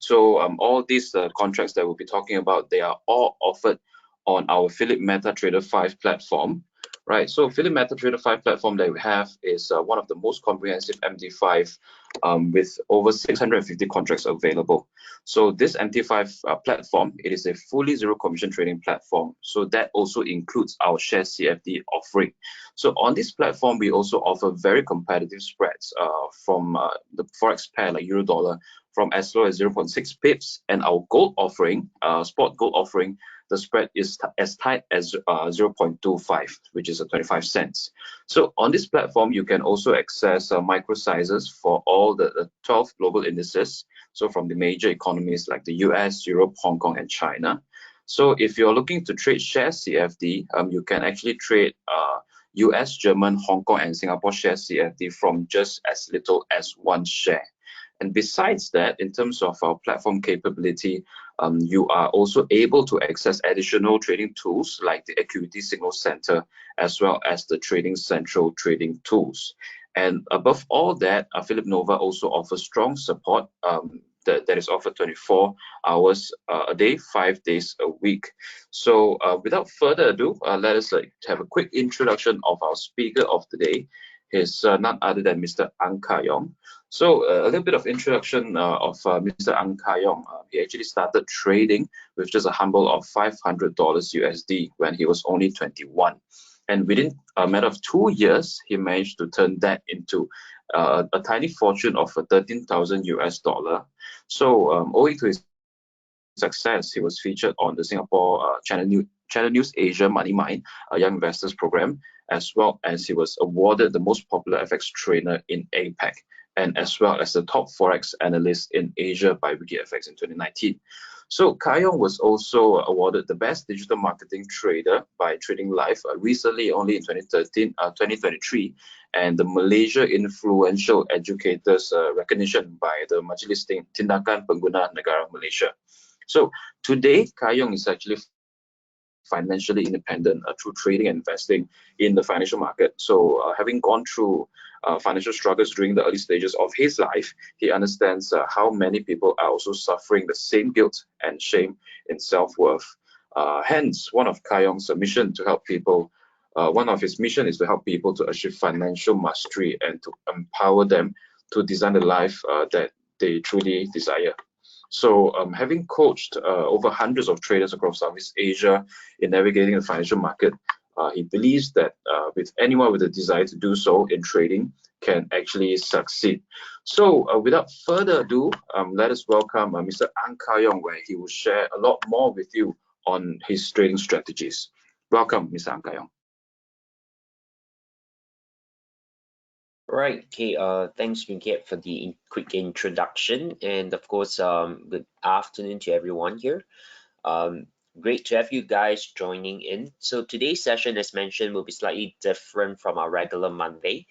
So all these contracts that we'll be talking about, they are all offered on our Phillip MetaTrader 5 platform, right? So Phillip MetaTrader 5 platform that we have is one of the most comprehensive MT5 with over 650 contracts available. So this MT5 platform, it is a fully zero commission trading platform. So that also includes our share CFD offering. So on this platform, we also offer very competitive spreads from the Forex pair like Euro Dollar from as low as 0.6 pips, and our gold offering, spot gold offering, the spread is as tight as 0.25, which is 25 cents. So on this platform, you can also access micro sizes for all the 12 global indices. So from the major economies like the US, Europe, Hong Kong, and China. So if you're looking to trade share CFD, you can actually trade US, German, Hong Kong, and Singapore share CFD from just as little as one share. And besides that, in terms of our platform capability, you are also able to access additional trading tools like the Equity Signal Center, as well as the Trading Central trading tools. And above all that, Phillip Nova also offers strong support that is offered 24 hours a day, 5 days a week. So without further ado, let us have a quick introduction of our speaker of the day. He's none other than Mr. Ang Kar Yong. So a little bit of introduction of Mr. Ang Kar Yong. He actually started trading with just a humble of $500 USD when he was only 21. And within a matter of 2 years, he managed to turn that into a tiny fortune of 13,000 US dollar. So owing to his success, he was featured on the Singapore Channel News Asia Money Mine, a young investors program, as well as he was awarded the most popular FX trainer in APAC, and as well as the top Forex Analyst in Asia by WikiFX in 2019. So Kar Yong was also awarded the best digital marketing trader by Trading Live recently, only in 2023, and the Malaysia Influential Educators recognition by the Majlis Tindakan Pengguna Negara Malaysia. So today, Kar Yong is actually financially independent through trading and investing in the financial market. So having gone through financial struggles during the early stages of his life, he understands how many people are also suffering the same guilt and shame in self-worth. Hence, one of Kar Yong's mission to help people, one of his mission is to help people to achieve financial mastery and to empower them to design the life that they truly desire. So having coached over hundreds of traders across Southeast Asia in navigating the financial market, he believes that with anyone with a desire to do so in trading can actually succeed. So without further ado, let us welcome Mr. Ang Kar Yong, where he will share a lot more with you on his trading strategies. Welcome, Mr. Ang Kar Yong. Right. Okay. Thanks, Yunkiet, for the quick introduction, and of course, good afternoon to everyone here. Great to have you guys joining in. So today's session, as mentioned, will be slightly different from our regular Monday.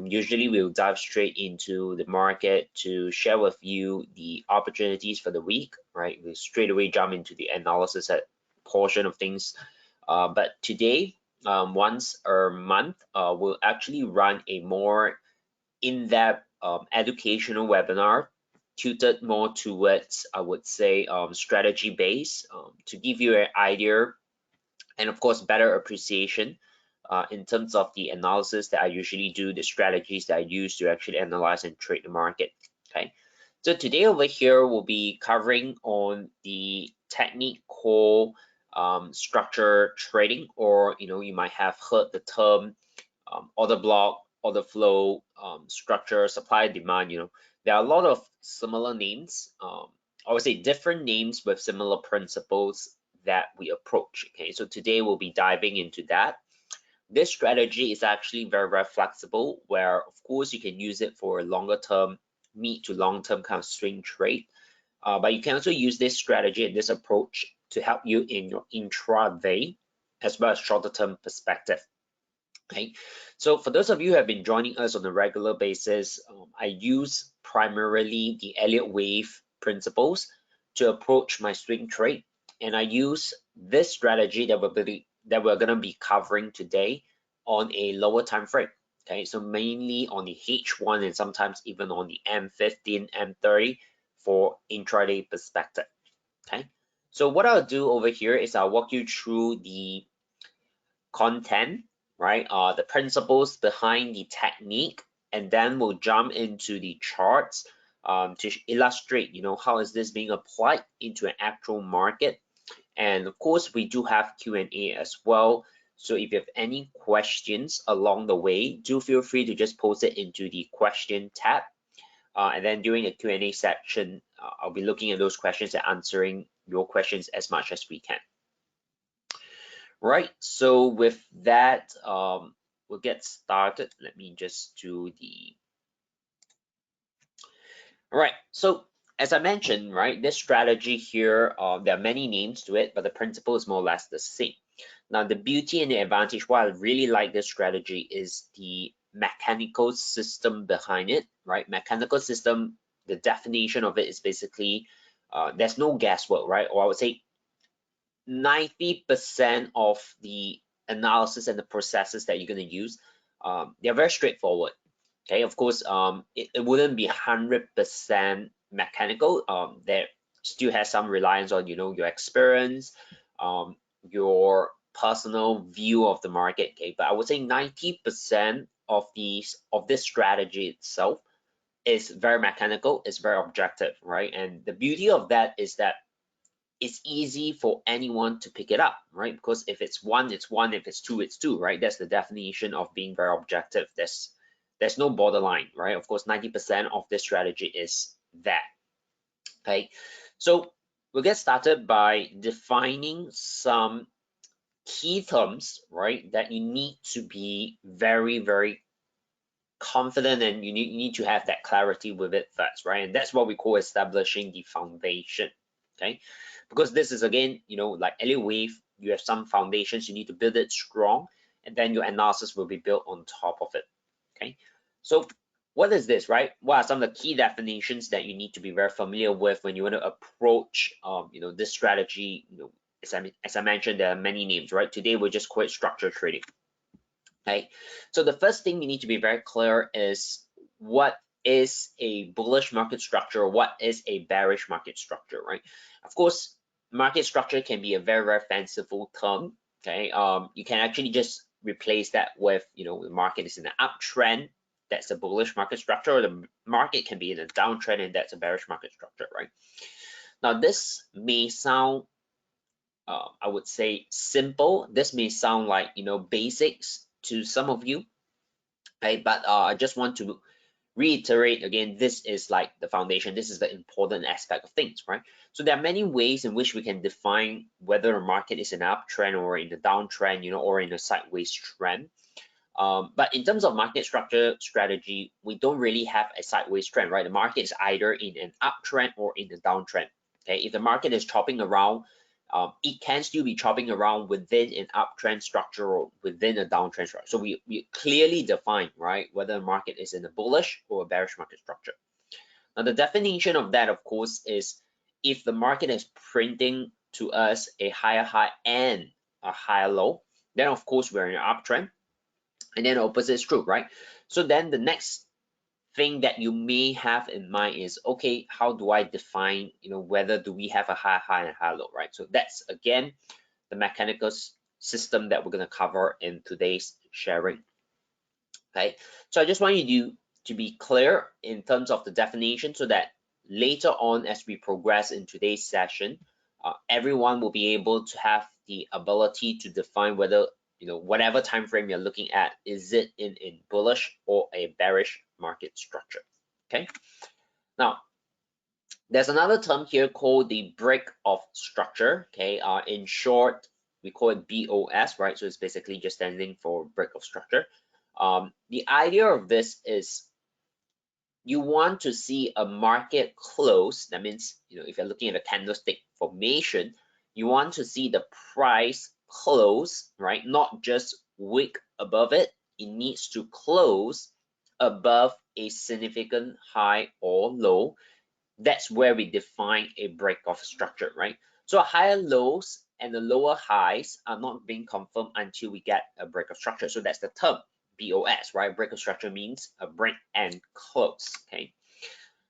Usually, we'll dive straight into the market to share with you the opportunities for the week. Right. We'll straight away jump into the analysis portion of things. But today, once a month, we'll actually run a more in-depth educational webinar tilted more towards, I would say, strategy based to give you an idea and of course better appreciation in terms of the analysis that I usually do, the strategies that I use to actually analyze and trade the market. Okay, so today over here we'll be covering on the technique called structure trading, or you might have heard the term order block, order flow, structure, supply, demand. There are a lot of similar names, I would say different names with similar principles that we approach. Okay, so today we'll be diving into that. This strategy is actually very, very flexible, where of course you can use it for a longer term, mid to long term kind of swing trade. But you can also use this strategy and this approach to help you in your intraday as well as shorter term perspective. Okay, so for those of you who have been joining us on a regular basis, I use primarily the Elliott wave principles to approach my swing trade, and I use this strategy that we're going to be covering today on a lower time frame. Okay, so mainly on the H1 and sometimes even on the M15, M30 for intraday perspective. Okay, so what I'll do over here is I'll walk you through the content, right? The principles behind the technique, and then we'll jump into the charts to illustrate, how is this being applied into an actual market. And of course, we do have Q&A as well. So if you have any questions along the way, do feel free to just post it into the question tab. And then during the Q&A section, I'll be looking at those questions and answering your questions as much as we can. Right, so with that, we'll get started. Let me just do the... All right, so as I mentioned, right, this strategy here, there are many names to it, but the principle is more or less the same. Now, the beauty and the advantage, why I really like this strategy is the mechanical system behind it, right? Mechanical system, the definition of it is basically, there's no guesswork, right? Or I would say 90% of the analysis and the processes that you're going to use, they're very straightforward. Okay, of course, it wouldn't be 100% mechanical. There still has some reliance on, your experience, your personal view of the market. Okay, but I would say 90% of this strategy itself is very mechanical, it's very objective, right? And the beauty of that is that it's easy for anyone to pick it up, right? Because if it's one, it's one. If it's two, it's two, right? That's the definition of being very objective. There's no borderline, right? Of course, 90% of this strategy is that. Okay, so we'll get started by defining some key terms, right? That you need to be very, very confident, and you need to have that clarity with it first, right? And that's what we call establishing the foundation. Okay, because this is, again, like any wave, you have some foundations, you need to build it strong, and then your analysis will be built on top of it. Okay, so what is this, right? What are some of the key definitions that you need to be very familiar with when you want to approach this strategy? As I mentioned, there are many names, right? Today we'll just call it structured trading. Okay, so the first thing you need to be very clear is what is a bullish market structure, what is a bearish market structure, right? Of course, market structure can be a very, very fanciful term. Okay, you can actually just replace that with, the market is in an uptrend, that's a bullish market structure, or the market can be in a downtrend, and that's a bearish market structure, right? Now, this may sound, I would say, simple. This may sound like, basics to some of you, right? But I just want to reiterate again, this is like the foundation. This is the important aspect of things, right? So there are many ways in which we can define whether a market is in an uptrend or in a downtrend, or in a sideways trend. But in terms of market structure strategy, we don't really have a sideways trend, right? The market is either in an uptrend or in a downtrend. Okay, if the market is chopping around, it can still be chopping around within an uptrend structure or within a downtrend structure. So we clearly define, right, whether the market is in a bullish or a bearish market structure. Now, the definition of that, of course, is if the market is printing to us a higher high and a higher low, then of course we're in an uptrend, and then the opposite is true, right? So then the next thing that you may have in mind is, okay, how do I define, whether do we have a high high and high low, right? So that's, again, the mechanical system that we're going to cover in today's sharing. Okay, so I just want you to be clear in terms of the definition, so that later on, as we progress in today's session, everyone will be able to have the ability to define whether, whatever time frame you're looking at, is it in a bullish or a bearish market structure. Okay, now there's another term here called the break of structure. Okay, in short, we call it BOS, right? So it's basically just standing for break of structure. The idea of this is you want to see a market close. That means, if you're looking at a candlestick formation, you want to see the price close, right? Not just wick above it. It needs to close above a significant high or low. That's where we define a break of structure, right? So higher lows and the lower highs are not being confirmed until we get a break of structure. So that's the term BOS, right? Break of structure means a break and close. Okay.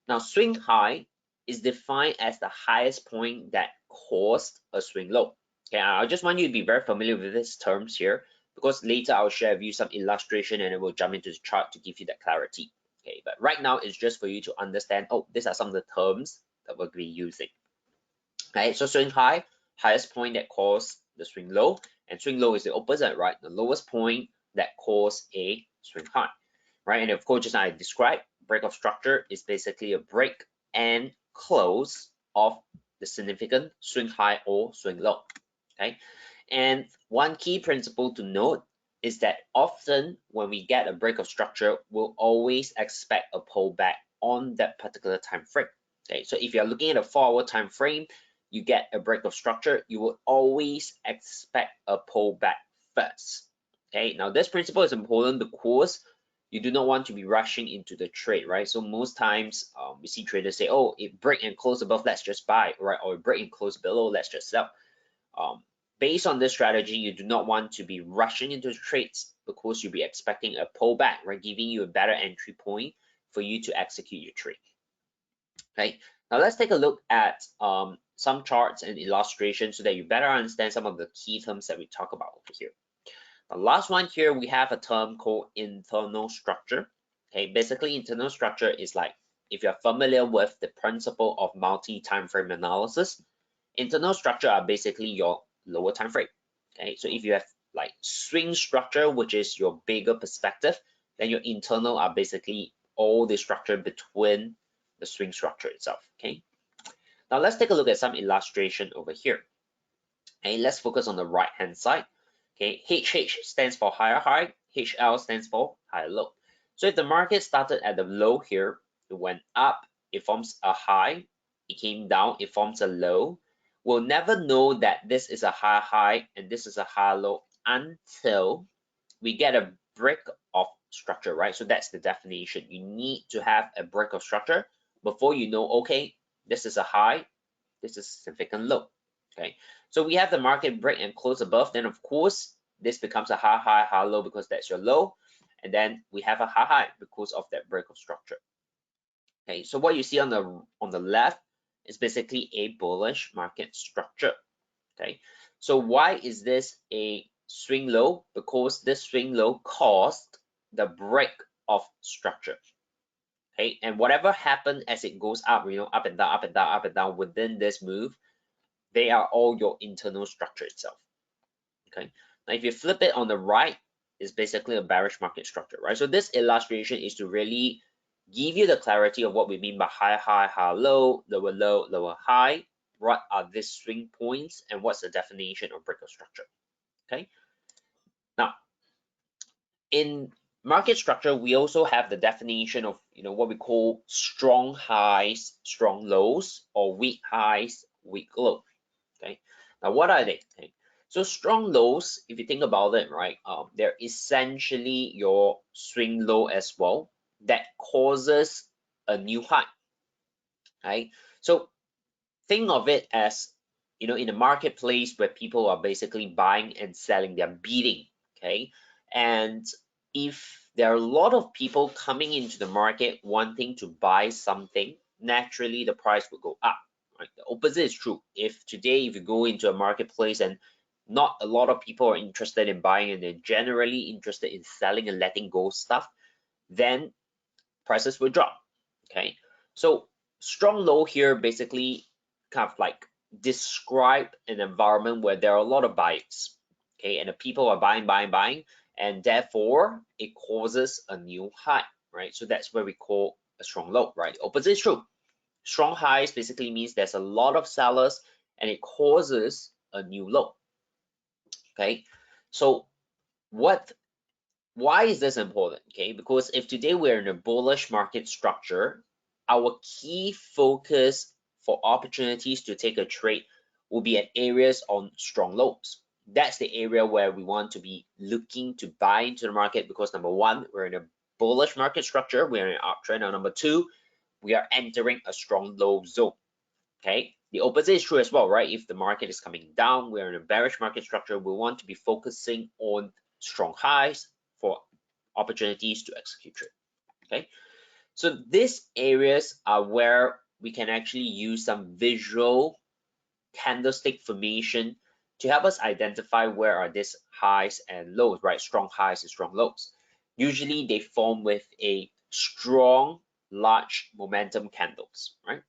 Now, swing high is defined as the highest point that caused a swing low. Okay, I just want you to be very familiar with these terms here, because later I'll share with you some illustration and then we'll jump into the chart to give you that clarity. Okay, but right now it's just for you to understand, oh, these are some of the terms that we'll be using. Right, so swing high, highest point that caused the swing low, and swing low is the opposite, right? The lowest point that caused a swing high, right? And of course, just like I described, break of structure is basically a break and close of the significant swing high or swing low, okay? And one key principle to note is that often when we get a break of structure, we'll always expect a pullback on that particular time frame. Okay, so if you're looking at a 4-hour time frame, you get a break of structure, you will always expect a pullback first. Okay, now this principle is important because you do not want to be rushing into the trade, right? So most times we see traders say, oh, it break and close above, let's just buy, right? Or it break and close below, let's just sell. Based on this strategy, you do not want to be rushing into trades because you'll be expecting a pullback, right? Giving you a better entry point for you to execute your trade. Okay, now let's take a look at some charts and illustrations so that you better understand some of the key terms that we talk about over here. The last one here, we have a term called internal structure. Okay, basically internal structure is like, if you're familiar with the principle of multi-time frame analysis, internal structure are basically your lower time frame. Okay, so if you have like swing structure, which is your bigger perspective, then your internal are basically all the structure between the swing structure itself. Okay, now let's take a look at some illustration over here. Okay, let's focus on the right hand side. Okay, HH stands for higher high, HL stands for higher low. So if the market started at the low here, it went up, it forms a high, it came down, it forms a low. We'll never know that this is a higher high and this is a higher low until we get a break of structure, right? So that's the definition. You need to have a break of structure before you know, okay, this is a high, this is a significant low. Okay, so we have the market break and close above, then of course this becomes a high high, high low because that's your low, and then we have a high high because of that break of structure. Okay, so what you see on the left is basically a bullish market structure. Okay, so why is this a swing low? Because this swing low caused the break of structure. Okay, and whatever happened as it goes up, you know, up and down, up and down, up and down within this move, they are all your internal structure itself. Okay, now if you flip it on the right, it's basically a bearish market structure, right? So this illustration is to really give you the clarity of what we mean by high high, high low, lower high. What are these swing points and what's the definition of break of structure? Okay, now in market structure, we also have the definition of, you know, what we call strong highs, strong lows, or weak highs, weak lows. Okay, now what are they? Okay. So strong lows, if you think about it, right, they're essentially your swing low as well that causes a new high, right? So think of it as, you know, in a marketplace where people are basically buying and selling, they're bidding, okay? And if there are a lot of people coming into the market wanting to buy something, naturally the price will go up. Right? The opposite is true. If today, if you go into a marketplace and not a lot of people are interested in buying and they're generally interested in selling and letting go stuff, then prices will drop. Okay, so strong low here basically kind of like describe an environment where there are a lot of buyers. Okay, and the people are buying, and therefore it causes a new high, right? So that's where we call a strong low, right? The opposite is true. Strong highs basically means there's a lot of sellers and it causes a new low. Okay, so why is this important? Okay, because if today we're in a bullish market structure, our key focus for opportunities to take a trade will be at areas on strong lows. That's the area where we want to be looking to buy into the market because number one, we're in a bullish market structure, we're in an uptrend, and number two, we are entering a strong low zone. Okay, the opposite is true as well, right? If the market is coming down, we're in a bearish market structure, we want to be focusing on strong highs for opportunities to execute trade. Okay, so these areas are where we can actually use some visual candlestick formation to help us identify where are these highs and lows, right? Strong highs and strong lows. Usually they form with a strong, large momentum candles, right?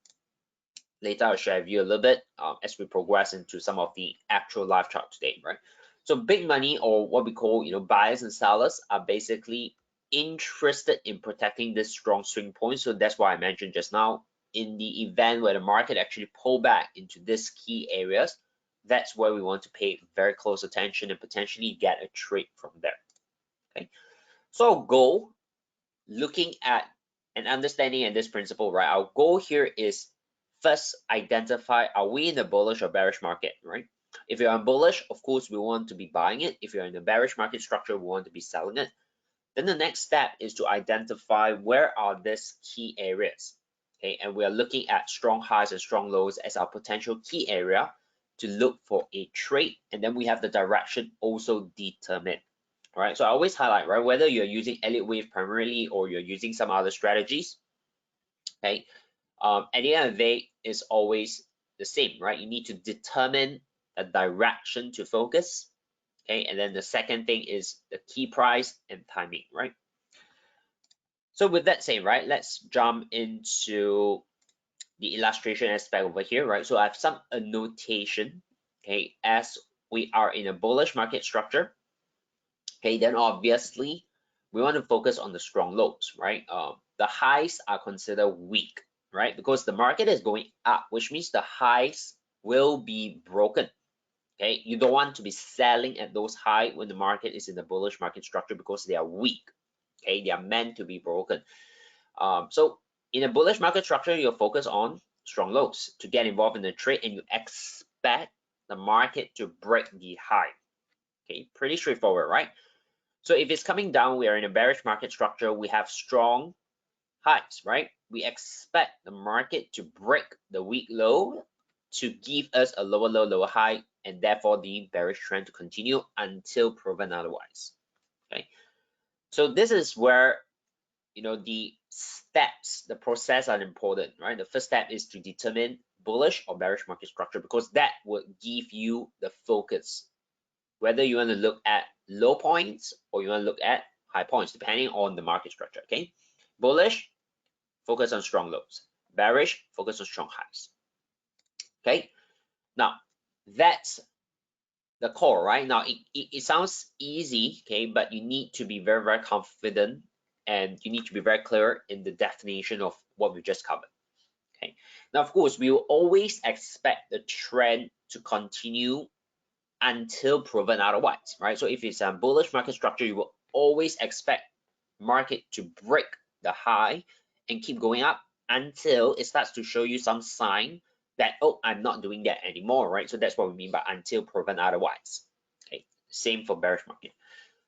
Later I'll share with you a little bit as we progress into some of the actual live chart today, right? So big money, or what we call, buyers and sellers, are basically interested in protecting this strong swing point. So that's why I mentioned just now, in the event where the market actually pull back into these key areas, that's where we want to pay very close attention and potentially get a trade from there. Okay, so our goal, looking at and understanding at this principle, right? Our goal here is first identify, are we in a bullish or bearish market, right? If you're on bullish, of course, we want to be buying it. If you're in a bearish market structure, we want to be selling it. Then the next step is to identify where are these key areas, okay? And we are looking at strong highs and strong lows as our potential key area to look for a trade. And then we have the direction also determined. All right, so I always highlight, right, whether you're using Elliott Wave primarily or you're using some other strategies, okay, at the end of the day, it's always the same, right? You need to determine a direction to focus, okay, and then the second thing is the key price and timing, right? So with that said, right, let's jump into the illustration aspect over here, right? So I have some annotation, okay, as we are in a bullish market structure. Okay, then obviously we want to focus on the strong lows, right? The highs are considered weak, right? Because the market is going up, which means the highs will be broken. Okay, you don't want to be selling at those highs when the market is in the bullish market structure because they are weak. Okay, they are meant to be broken. So in a bullish market structure, you'll focus on strong lows to get involved in the trade, and you expect the market to break the high. Okay, pretty straightforward, right? So if it's coming down, we are in a bearish market structure, we have strong highs, right? We expect the market to break the weak low to give us a lower low, lower high, and therefore the bearish trend to continue until proven otherwise. Okay, so this is where the steps, the process are important, right? The first step is to determine bullish or bearish market structure, because that would give you the focus, whether you want to look at low points or you want to look at high points, depending on the market structure. Okay, bullish, focus on strong lows. Bearish, focus on strong highs. Okay, now that's the core, right? Now it sounds easy, okay, but you need to be very, very confident, and you need to be very clear in the definition of what we just covered. Okay, now of course we will always expect the trend to continue until proven otherwise, right? So if it's a bullish market structure, you will always expect market to break the high and keep going up until it starts to show you some sign that, oh, I'm not doing that anymore, right? So that's what we mean by until proven otherwise. Okay, same for bearish market.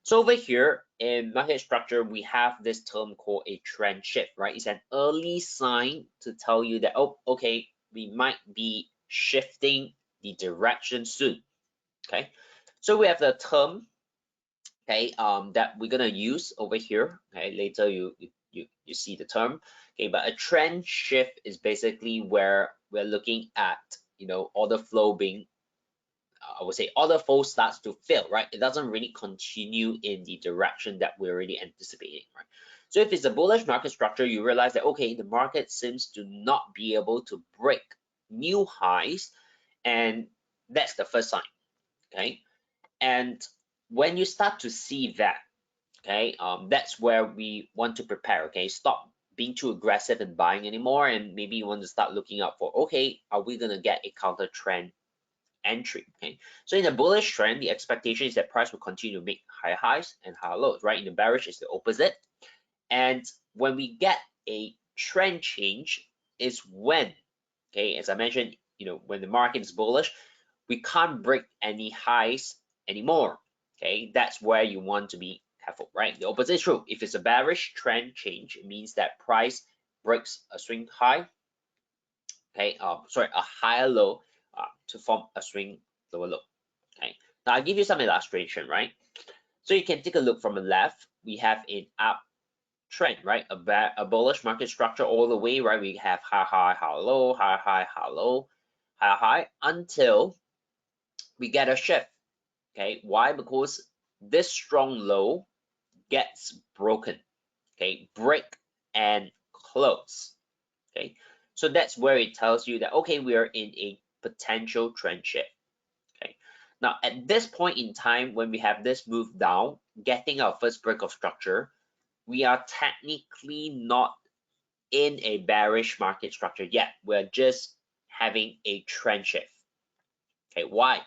So over here in market structure, we have this term called a trend shift, right? It's an early sign to tell you that, oh, okay, we might be shifting the direction soon. Okay, so we have the term, okay, that we're gonna use over here. Okay, later you see the term. Okay, but a trend shift is basically where we're looking at order flow being, I would say order flow starts to fail, right? It doesn't really continue in the direction that we're already anticipating, right? So if it's a bullish market structure, you realize that, okay, the market seems to not be able to break new highs, and that's the first sign. Okay, and when you start to see that, okay, that's where we want to prepare. Okay, stop being too aggressive in buying anymore, and maybe you want to start looking out for, okay, are we gonna get a counter trend entry? Okay, so in a bullish trend, the expectation is that price will continue to make higher highs and higher lows, right? In the bearish, it's the opposite. And when we get a trend change is when, okay, as I mentioned, when the market is bullish, we can't break any highs anymore. Okay, that's where you want to be careful, right? The opposite is true. If it's a bearish trend change, it means that price breaks a swing high, okay, sorry, a higher low to form a swing lower low. Okay, now I'll give you some illustration, right? So you can take a look from the left. We have an trend, right? A bullish market structure all the way, right? We have high, high, high, low, high, high, high, low, high, high, until we get a shift. Okay, why? Because this strong low gets broken. Okay, break and close. Okay, so that's where it tells you that okay, we are in a potential trend shift. Okay, now at this point in time, when we have this move down, getting our first break of structure, we are technically not in a bearish market structure yet. We're just having a trend shift. Okay, why?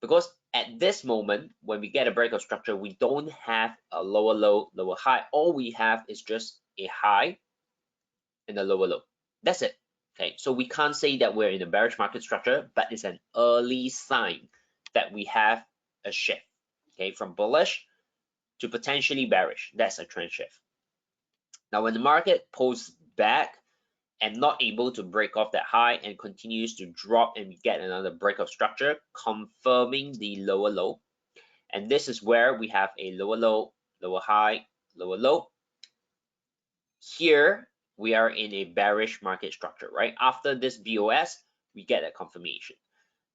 Because at this moment, when we get a break of structure, we don't have a lower low, lower high. All we have is just a high and a lower low. That's it. Okay, so we can't say that we're in a bearish market structure, but it's an early sign that we have a shift. Okay, from bullish to potentially bearish. That's a trend shift. Now, when the market pulls back and not able to break off that high and continues to drop and we get another break of structure, confirming the lower low. And this is where we have a lower low, lower high, lower low. Here, we are in a bearish market structure, right? After this BOS, we get a confirmation.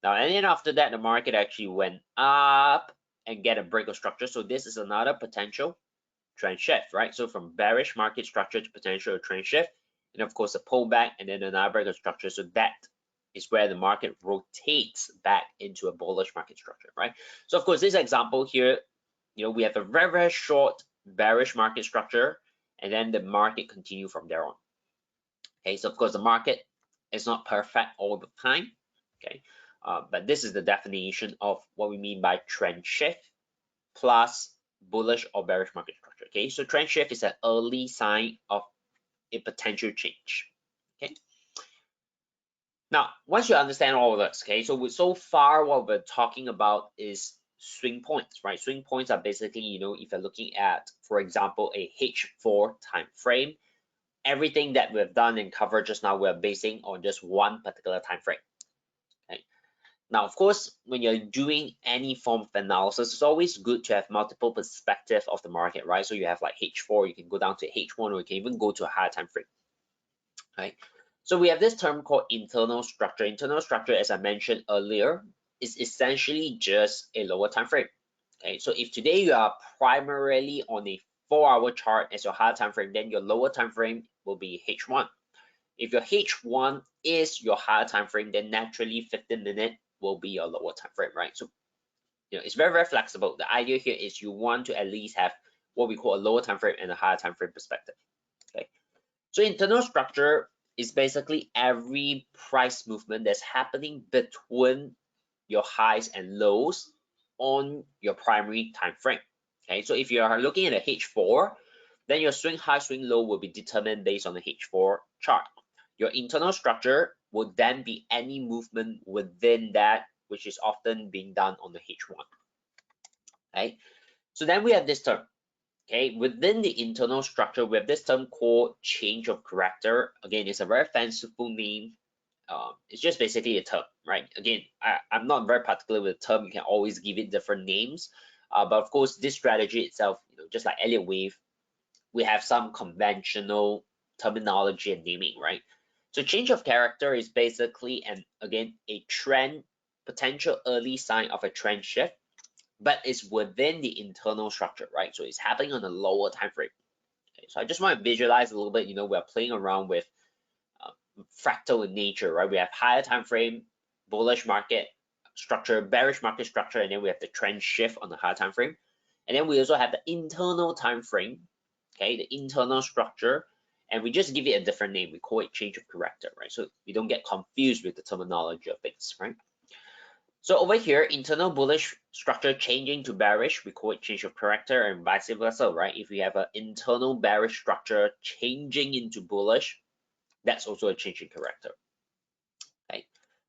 Now, and then after that, the market actually went up and get a break of structure. So this is another potential trend shift, right? So from bearish market structure to potential trend shift, and of course a pullback and then another break of structure. So that is where the market rotates back into a bullish market structure, right? So of course, this example here, we have a very, very short bearish market structure, and then the market continue from there on. Okay, so of course the market is not perfect all the time. Okay, but this is the definition of what we mean by trend shift plus bullish or bearish market structure. Okay, so trend shift is an early sign of a potential change. Okay. Now, once you understand all of this, okay, so far what we're talking about is swing points, right? Swing points are basically, if you're looking at, for example, a H4 time frame, everything that we've done and covered just now, we're basing on just one particular time frame. Okay. Now, of course, when you're doing any form of analysis, it's always good to have multiple perspectives of the market, right? So you have like H4, you can go down to H1, or you can even go to a higher time frame, right? So we have this term called internal structure. Internal structure, as I mentioned earlier, is essentially just a lower time frame. Okay, so if today you are primarily on a 4-hour chart as your higher time frame, then your lower time frame will be H1. If your H1 is your higher time frame, then naturally 15-minute will be your lower time frame, right? So it's very, very flexible. The idea here is you want to at least have what we call a lower time frame and a higher time frame perspective. Okay, so internal structure is basically every price movement that's happening between your highs and lows on your primary time frame. Okay, so if you are looking at a H4, then your swing high, swing low will be determined based on the H4 chart. Your internal structure would then be any movement within that, which is often being done on the H1. Okay, so then we have this term. Okay, within the internal structure, we have this term called change of character. Again, it's a very fanciful name. It's just basically a term, right? Again, I'm not very particular with the term. You can always give it different names. But of course, this strategy itself, just like Elliott wave, we have some conventional terminology and naming, right? So change of character is basically, and again, a trend, potential early sign of a trend shift, but it's within the internal structure, right? So it's happening on a lower time frame. Okay, so I just want to visualize a little bit, we're playing around with fractal in nature, right? We have higher time frame, bullish market structure, bearish market structure, and then we have the trend shift on the higher time frame. And then we also have the internal time frame, okay, the internal structure, and we just give it a different name. We call it change of character, right? So we don't get confused with the terminology of things, right? So over here, internal bullish structure changing to bearish, we call it change of character, and vice versa, right? If we have an internal bearish structure changing into bullish, that's also a change in character. Okay.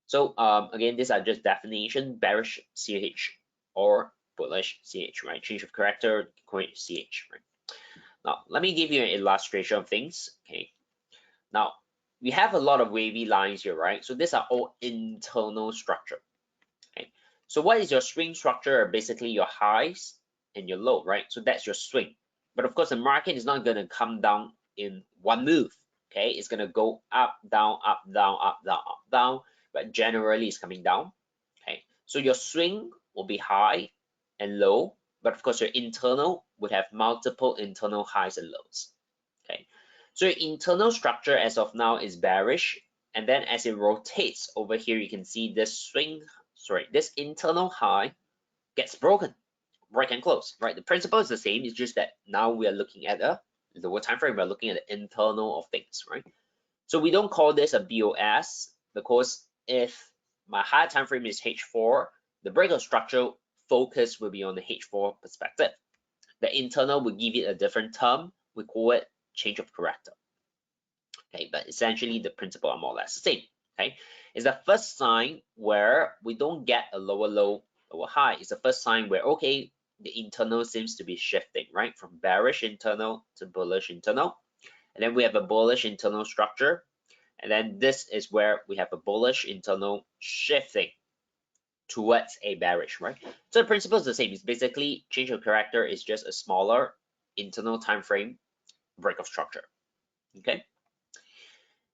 So again, these are just definition, bearish CH or bullish CH, right? Change of character, call it CH, right? Now, let me give you an illustration of things, okay? Now, we have a lot of wavy lines here, right? So these are all internal structure. Okay, so what is your swing structure? Basically your highs and your low, right? So that's your swing. But of course, the market is not going to come down in one move. Okay, it's going to go up, down, up, down, up, down, up, down, but generally it's coming down. Okay, so your swing will be high and low, but of course your internal would have multiple internal highs and lows. Okay, so your internal structure as of now is bearish, and then as it rotates over here, you can see this this internal high gets broken right and close, right? The principle is the same, it's just that now we are looking at a lower time frame, we're looking at the internal of things, right? So we don't call this a BOS because if my higher time frame is H4, the breakout structure focus will be on the H4 perspective. The internal will give it a different term. We call it change of character. Okay, but essentially the principle are more or less the same. Okay, it's the first sign where we don't get a lower low, lower high. It's the first sign where okay, the internal seems to be shifting, right? From bearish internal to bullish internal. And then we have a bullish internal structure. And then this is where we have a bullish internal shifting towards a bearish, right? So the principle is the same. It's basically change of character is just a smaller internal time frame break of structure. Okay.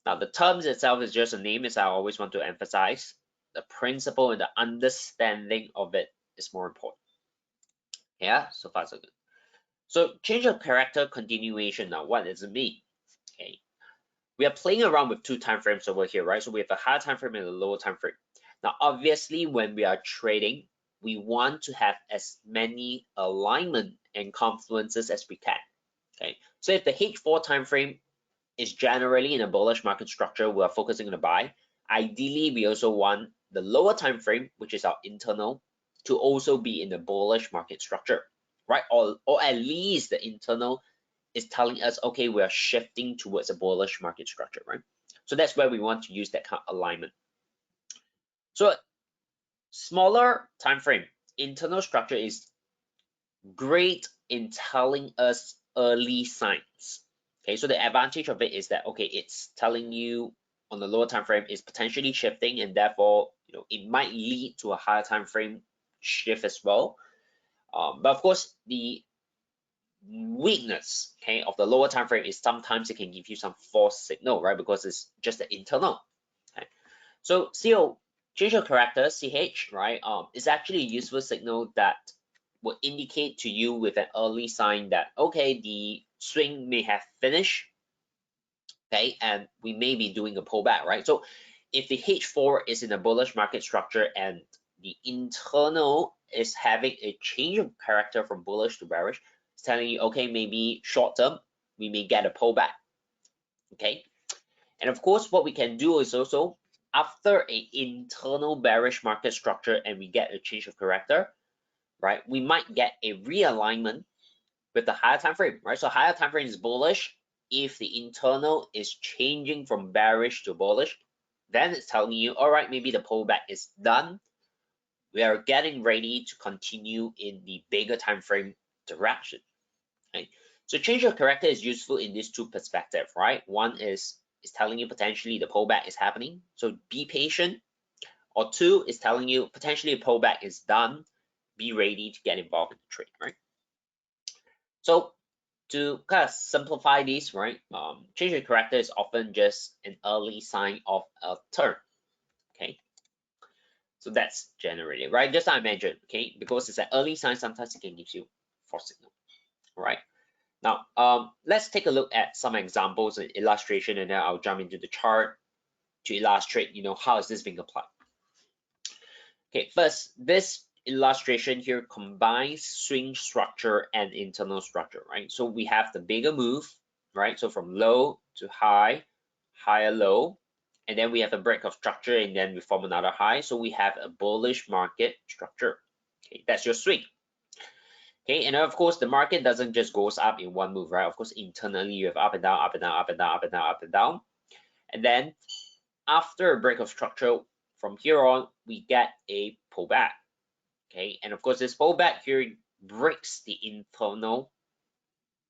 Now the terms itself is just a name, as I always want to emphasize. The principle and the understanding of it is more important. Yeah, so far so good. So change of character continuation. Now, what does it mean? Okay, we are playing around with two time frames over here, right? So we have a higher time frame and a lower time frame. Now, obviously, when we are trading, we want to have as many alignment and confluences as we can. Okay, so if the H4 time frame is generally in a bullish market structure, we are focusing on the buy. Ideally, we also want the lower time frame, which is our internal, to also be in the bullish market structure, right? Or at least the internal is telling us, okay, we are shifting towards a bullish market structure, right? So that's where we want to use that kind of alignment. So smaller time frame, internal structure is great in telling us early signs. Okay, so the advantage of it is that okay, it's telling you on the lower time frame is potentially shifting, and therefore it might lead to a higher time frame shift as well. But of course, the weakness, okay, of the lower time frame is sometimes it can give you some false signal, right? Because it's just the internal. Okay, so CO change of character CH, right? Is actually a useful signal that will indicate to you with an early sign that okay, the swing may have finished, okay, and we may be doing a pullback, right? So if the H4 is in a bullish market structure and the internal is having a change of character from bullish to bearish, it's telling you okay, maybe short term we may get a pullback, okay. And of course, what we can do is also after a internal bearish market structure and we get a change of character, right? We might get a realignment with the higher time frame, right? So higher time frame is bullish. If the internal is changing from bearish to bullish, then it's telling you, all right, maybe the pullback is done. We are getting ready to continue in the bigger time frame direction. Right? So change of character is useful in these two perspectives, right? One is telling you potentially the pullback is happening, so be patient. Or two is telling you potentially a pullback is done, be ready to get involved in the trade, right? So to kind of simplify this, right, change of character is often just an early sign of a turn, okay? So that's generated, right? Just like I mentioned, okay, because it's an early sign, sometimes it can give you false signal, right? Now, let's take a look at some examples and illustration, and then I'll jump into the chart to illustrate, how is this being applied. Okay, first, this illustration here combines swing structure and internal structure, right? So we have the bigger move, right? So from low to high, higher low, and then we have a break of structure, and then we form another high. So we have a bullish market structure. Okay, that's your swing. Okay, and of course the market doesn't just goes up in one move, right? Of course, internally you have up and down, up and down, up and down, up and down, up and down. And then after a break of structure, from here on, we get a pullback. Okay, and of course this pullback here breaks the internal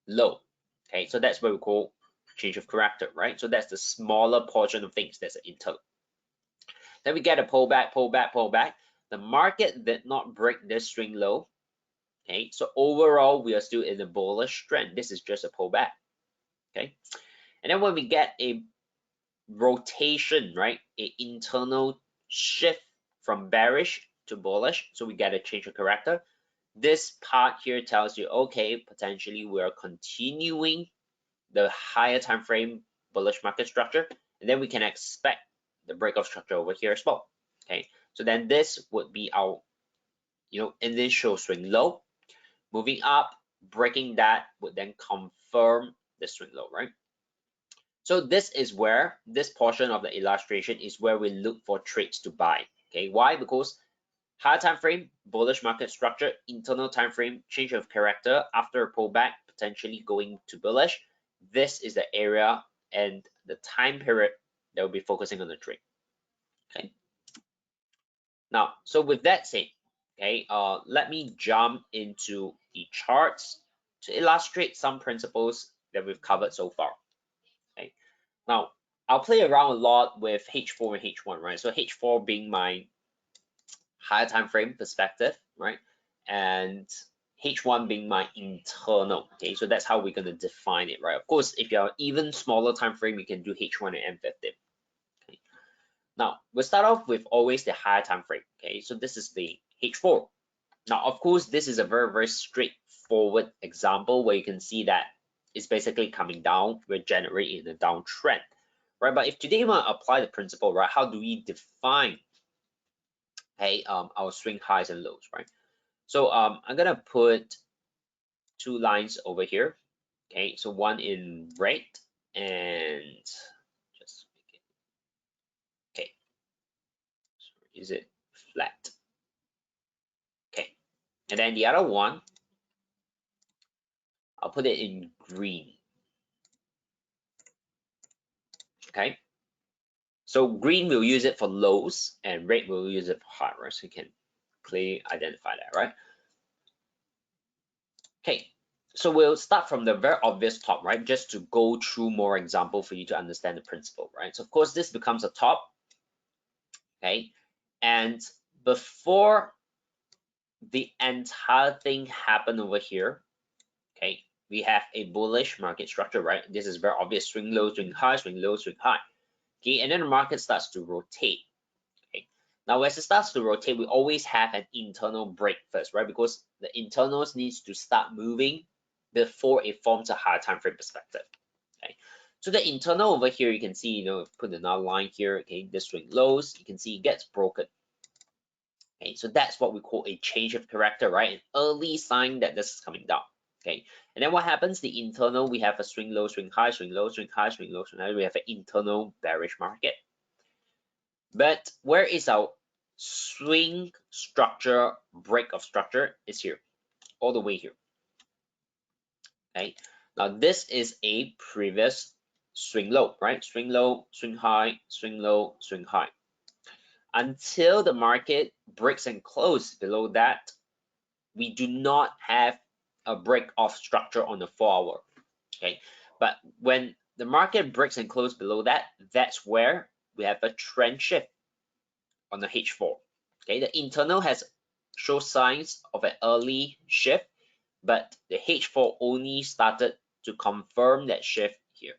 low. Okay, so that's what we call change of character, right? So that's the smaller portion of things that's the internal. Then we get a pullback, pullback, pullback. The market did not break this swing low. Okay, so overall we are still in a bullish trend. This is just a pullback. Okay, and then when we get a rotation, right, a internal shift from bearish to bullish, so we get a change of character. This part here tells you, okay, potentially we are continuing the higher time frame bullish market structure, and then we can expect the break of structure over here as well. Okay, so then this would be our initial swing low. Moving up, breaking that would then confirm the swing low, right? So this is where this portion of the illustration is where we look for trades to buy. Okay, why? Because higher time frame, bullish market structure, internal time frame, change of character after a pullback, potentially going to bullish. This is the area and the time period that we'll be focusing on the trade. Okay. Now, so with that said, okay, let me jump into the charts to illustrate some principles that we've covered so far. Okay. Now, I'll play around a lot with H4 and H1, right? So H4 being my higher time frame perspective, right? And H1 being my internal, okay? So that's how we're going to define it, right? Of course, if you're even smaller time frame, you can do H1 and M15. Okay. Now, we'll start off with always the higher time frame, okay? So this is the H4. Now, of course, this is a very, very straightforward example where you can see that it's basically coming down, we're generating a downtrend, right? But if today you want to apply the principle, right, how do we define our swing highs and lows, right? So I'm gonna put two lines over here, okay? So one in red and just make it, okay. So is it flat? Okay, and then the other one, I'll put it in green. Okay. So green will use it for lows and red will use it for high, right? So you can clearly identify that, right? Okay, so we'll start from the very obvious top, right? Just to go through more example for you to understand the principle, right? So of course this becomes a top, okay? And before the entire thing happened over here, okay, we have a bullish market structure, right? This is very obvious, swing low, swing high, swing low, swing high. Okay, and then the market starts to rotate. Okay. Now, as it starts to rotate, we always have an internal break first, right? Because the internals needs to start moving before it forms a higher time frame perspective. Okay. So the internal over here, you can see, put another line here. Okay, this swing lows, you can see it gets broken. Okay, so that's what we call a change of character, right? An early sign that this is coming down. Okay, and then what happens? The internal, we have a swing low, swing high, swing low, swing high, swing low, swing high. We have an internal bearish market. But where is our swing structure, break of structure? Is here, all the way here. Okay, now this is a previous swing low, right? Swing low, swing high, swing low, swing high. Until the market breaks and closes below that, we do not have a break of structure on the 4-hour. Okay, but when the market breaks and closes below that, that's where we have a trend shift on the H4. Okay, the internal has show signs of an early shift, but the H4 only started to confirm that shift here.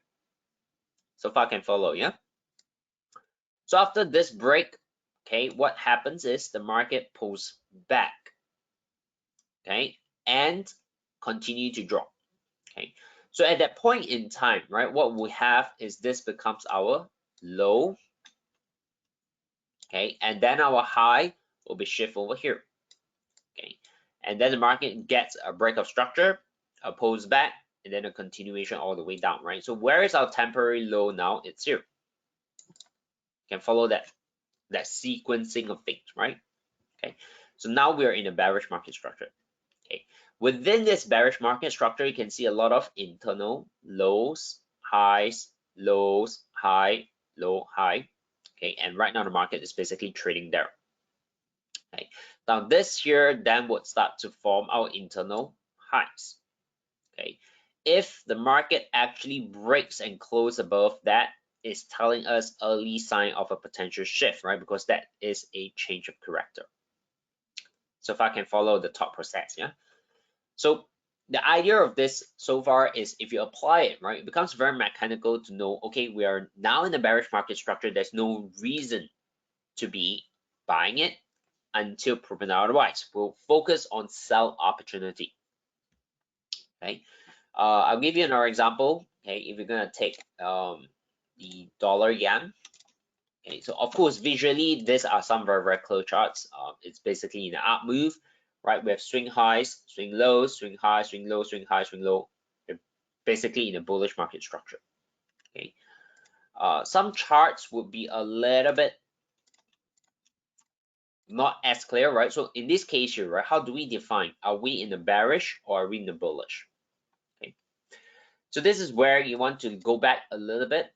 So far can follow, yeah? So after this break, okay, what happens is the market pulls back, okay, and continue to drop, okay. So at that point in time, right, what we have is this becomes our low, okay, and then our high will be shift over here, okay, and then the market gets a break of structure, a pulls back, and then a continuation all the way down, right? So where is our temporary low now? It's here. You can follow that sequencing of things, right? Okay, so now we are in a bearish market structure. Okay, within this bearish market structure, you can see a lot of internal lows, highs, lows, high, low, high. Okay, and right now the market is basically trading there. Okay, now this here then would start to form our internal highs. Okay, if the market actually breaks and closes above that, it's telling us early sign of a potential shift, right? Because that is a change of character. So if I can follow the top process, yeah. So the idea of this so far is if you apply it, right, it becomes very mechanical to know, okay, we are now in a bearish market structure. There's no reason to be buying it until proven otherwise. We'll focus on sell opportunity. Okay, I'll give you another example. Okay, if you're gonna take the dollar yen. Okay, so of course visually these are some very close charts. It's basically in an up move, right? We have swing highs, swing lows, swing high, swing low, swing high, swing low. They're basically in a bullish market structure. Okay, some charts would be a little bit not as clear, right? So in this case here, right, how do we define? Are we in the bearish or are we in the bullish? Okay, so this is where you want to go back a little bit,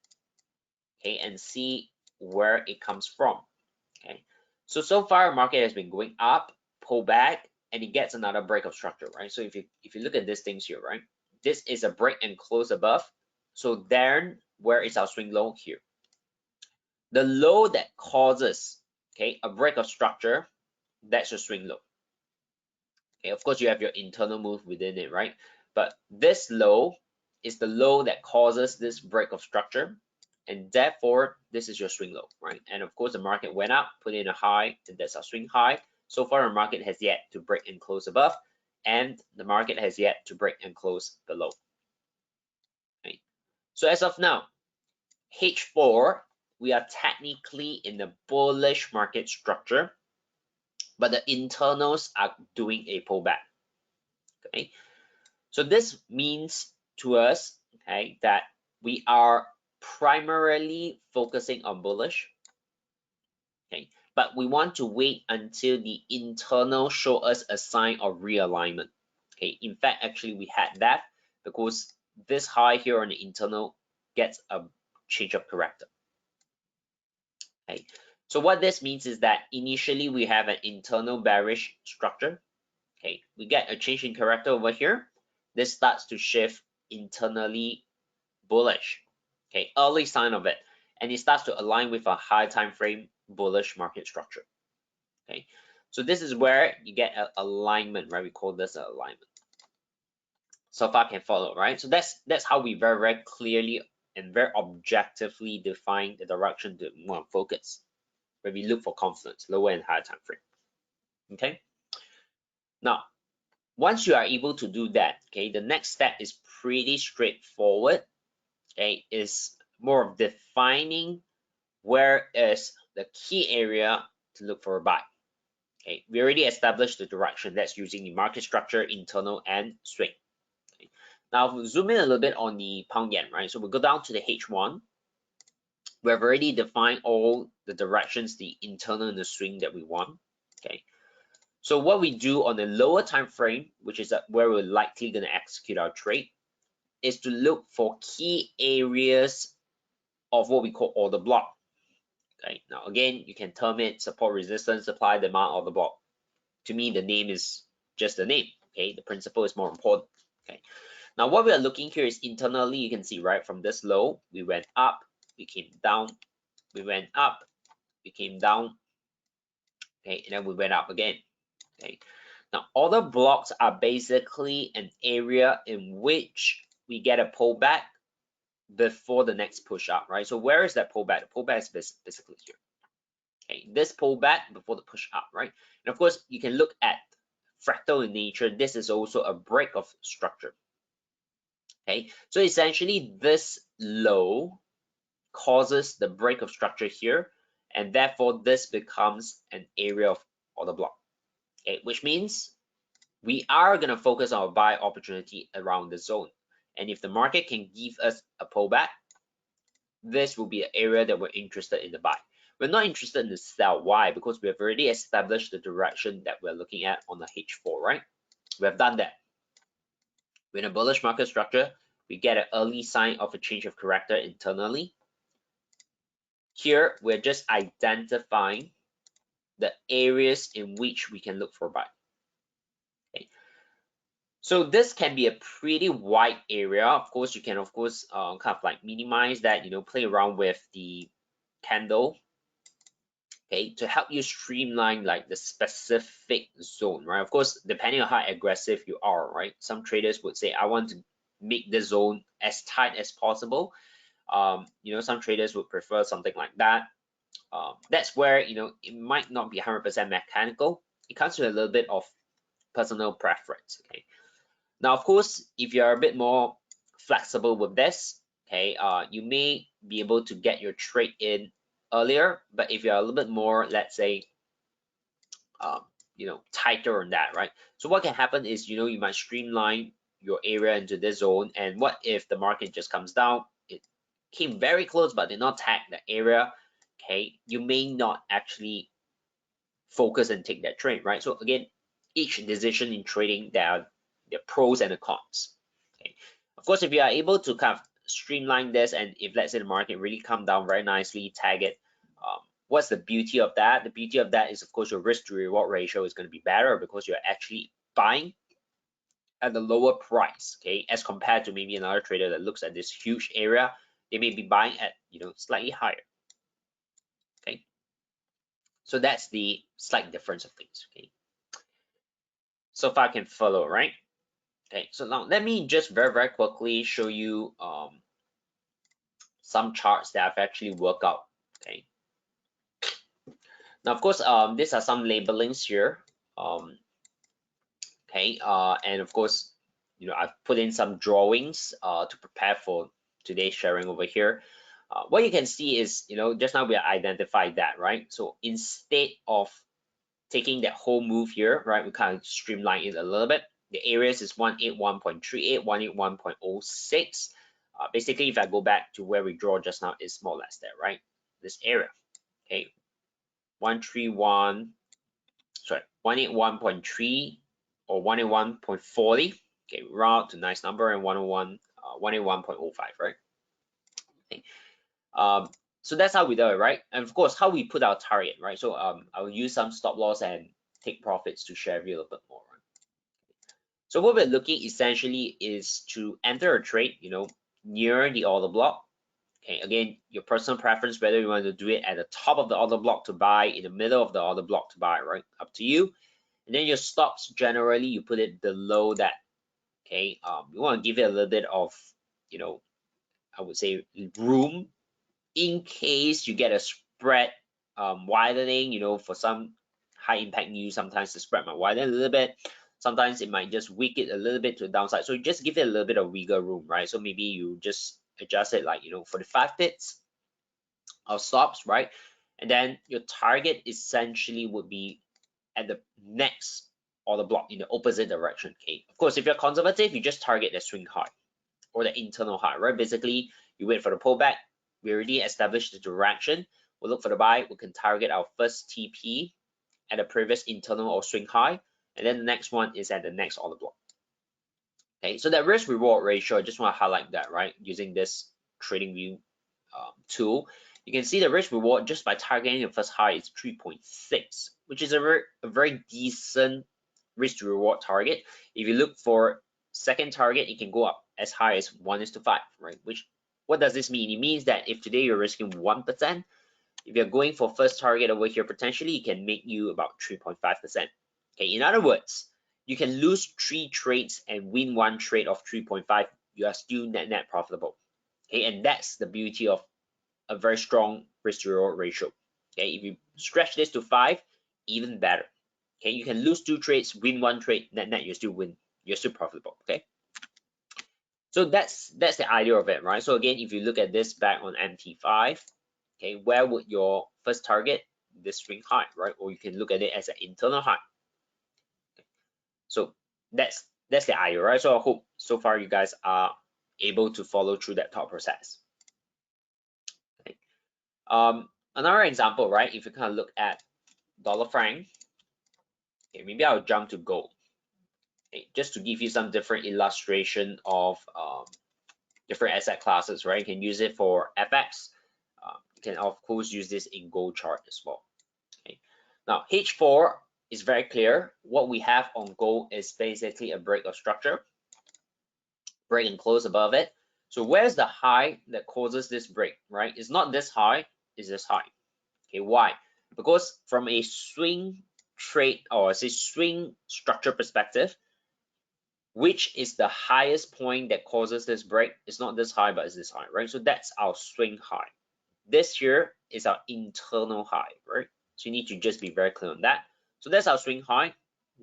okay, and see where it comes from. Okay, so far market has been going up, pull back, and it gets another break of structure, right? So if you look at these things here, right, this is a break and close above. So then where is our swing low here? The low that causes, okay, a break of structure, that's your swing low. Okay, of course you have your internal move within it, right? But this low is the low that causes this break of structure, and therefore this is your swing low, right? And of course the market went up, put in a high, and that's our swing high. So far the market has yet to break and close above, and the market has yet to break and close below. Okay. So as of now, H4, we are technically in the bullish market structure, but the internals are doing a pullback. Okay, so this means to us, okay, that we are primarily focusing on bullish, okay, but we want to wait until the internal show us a sign of realignment. Okay, in fact, actually we had that because this high here on the internal gets a change of character. Okay, so what this means is that initially we have an internal bearish structure. Okay, we get a change in character over here. This starts to shift internally bullish. Okay, early sign of it, and it starts to align with a high time frame bullish market structure. Okay, so this is where you get an alignment, right? We call this an alignment. So far can follow, right? So that's how we very clearly and very objectively define the direction that we want to focus, where we look for confidence, lower and higher time frame. Okay, now once you are able to do that, okay, the next step is pretty straightforward. Okay, is more of defining where is the key area to look for a buy. Okay, we already established the direction. That's using the market structure, internal, and swing. Okay. Now, if we zoom in a little bit on the pound yen, right? So we'll go down to the H1. We have already defined all the directions, the internal and the swing that we want. Okay. So what we do on the lower time frame, which is where we're likely going to execute our trade, is to look for key areas of what we call order block. Okay, now again, you can term it support, resistance, supply, demand, order block. To me, the name is just the name. Okay, the principle is more important. Okay, now what we are looking here is internally, you can see, right, from this low, we went up, we came down, we went up, we came down, okay, and then we went up again. Okay, now order blocks are basically an area in which we get a pullback before the next push up, right? So where is that pullback? The pullback is basically here. Okay, this pullback before the push up, right? And of course, you can look at fractal in nature. This is also a break of structure. Okay, so essentially this low causes the break of structure here, and therefore this becomes an area of order block. Okay, which means we are going to focus our buy opportunity around the zone. And if the market can give us a pullback, this will be an area that we're interested in the buy. We're not interested in the sell. Why? Because we have already established the direction that we're looking at on the H4, right? We have done that. We're in a bullish market structure. We get an early sign of a change of character internally. Here, we're just identifying the areas in which we can look for buy. Okay. So this can be a pretty wide area. Of course, you can, kind of like minimize that, play around with the candle okay, to help you streamline like the specific zone, right? Of course, depending on how aggressive you are, right? Some traders would say, I want to make the zone as tight as possible. You know, some traders would prefer something like that. That's where, you know, it might not be 100% mechanical. It comes with a little bit of personal preference, okay? Now, of course, if you're a bit more flexible with this, okay, you may be able to get your trade in earlier, but if you're a little bit more, let's say, um, you know, tighter on that, right? So what can happen is, you know, you might streamline your area into this zone, and what if the market just comes down? It came very close, but did not tag the area. Okay, you may not actually focus and take that trade, right? So again, each decision in trading, there are the pros and the cons. Okay, of course, if you are able to kind of streamline this, and if let's say the market really come down very nicely, tag it. What's the beauty of that? The beauty of that is, of course, your risk to reward ratio is going to be better because you're actually buying at the lower price, okay, as compared to maybe another trader that looks at this huge area. They may be buying at, you know, slightly higher. Okay, so that's the slight difference of things. Okay, so far I can follow, right? Okay, so now let me just very quickly show you some charts that I've actually worked out. Okay, now of course these are some labelings here. Okay, and of course, you know, I've put in some drawings to prepare for today's sharing over here. What you can see is, you know, just now we identified that, right? So instead of taking that whole move here, right, we kind of streamline it a little bit. The areas is 181.38, 181.06. Basically, if I go back to where we draw just now, is more or less there, right? This area, okay, 131, sorry, 181.3 or 181.40. Okay, round to nice number, and 101, 181.05, right? Okay. So that's how we do it, right? And of course, how we put our target, right? So I'll use some stop loss and take profits to share with you a little bit more. Right? So what we're looking essentially is to enter a trade, you know, near the order block. Okay, again, your personal preference, whether you want to do it at the top of the order block to buy, in the middle of the order block to buy, right? Up to you. And then your stops, generally, you put it below that. Okay, you want to give it a little bit of, you know, I would say room in case you get a spread widening. You know, for some high impact news, sometimes the spread might widen a little bit. Sometimes it might just weak it a little bit to the downside. So you just give it a little bit of wiggle room, right? So maybe you just adjust it like, you know, 45 pips of stops, right? And then your target essentially would be at the next order block in the opposite direction. Okay, of course, if you're conservative, you just target the swing high or the internal high, right? Basically, you wait for the pullback. We already established the direction. We'll look for the buy. We can target our first TP at the previous internal or swing high, and then the next one is at the next order block. Okay, so that risk reward ratio, I just want to highlight that, right? Using this trading view tool, you can see the risk reward just by targeting the first high is 3.6, which is a very decent risk to reward target. If you look for second target, it can go up as high as 1:5, right? Which, what does this mean? It means that if today you're risking 1%, if you're going for first target over here, potentially it can make you about 3.5%. Okay, in other words, you can lose 3 trades and win 1 trade of 3.5. You are still net profitable. Okay, and that's the beauty of a very strong risk to reward ratio. Okay, if you stretch this to 5, even better. Okay, you can lose 2 trades, win 1 trade, net you still win. You're still profitable. Okay, so that's the idea of it, right? So again, if you look at this back on MT5, okay, where would your first target? This swing high, right? Or you can look at it as an internal high. Okay. So that's the idea, right? So I hope so far you guys are able to follow through that thought process. Okay. Another example, right? If you kind of look at dollar franc, okay, maybe I'll jump to gold. Okay, just to give you some different illustration of different asset classes, right? You can use it for FX. You can of course use this in gold chart as well. Okay. Now H4 is very clear. What we have on gold is basically a break of structure, break and close above it. So where's the high that causes this break, right? It's not this high, it's this high. Okay, why? because from a swing trade or say swing structure perspective, which is the highest point that causes this break? It's not this high, but it's this high, right? So that's our swing high. This here is our internal high, right? So you need to just be very clear on that. So that's our swing high.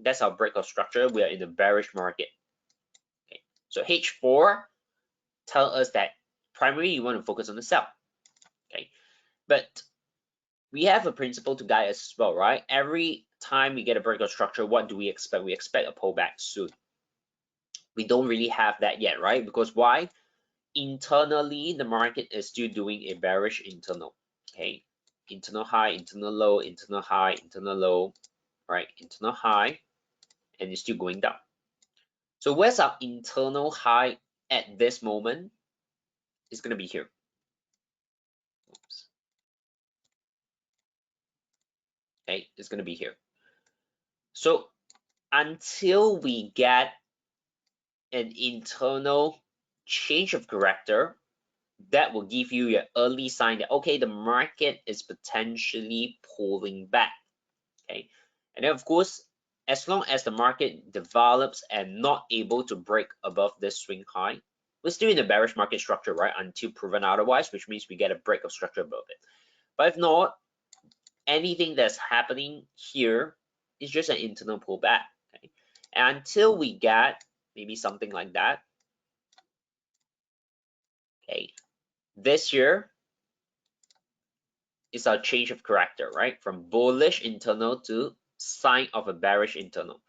That's our break of structure. We are in a bearish market. Okay. So H4 tell us that primarily you want to focus on the sell. Okay. But we have a principle to guide us as well, right? Every time we get a break of structure, what do we expect? We expect a pullback soon. We don't really have that yet, right? Because why? Internally, the market is still doing a bearish internal. Okay, internal high, internal low, internal high, internal low, right? Internal high, and it's still going down. So where's our internal high at this moment? It's gonna be here. Oops. Okay, it's gonna be here. So until we get an internal change of character, that will give you an early sign that, okay, the market is potentially pulling back. Okay, and then of course, as long as the market develops and not able to break above this swing high, we're still in a bearish market structure, right? Until proven otherwise, which means we get a break of structure above it. But if not, anything that's happening here is just an internal pullback. Okay, and until we get maybe something like that, okay, this here is our change of character, right? From bullish internal to sign of a bearish internal.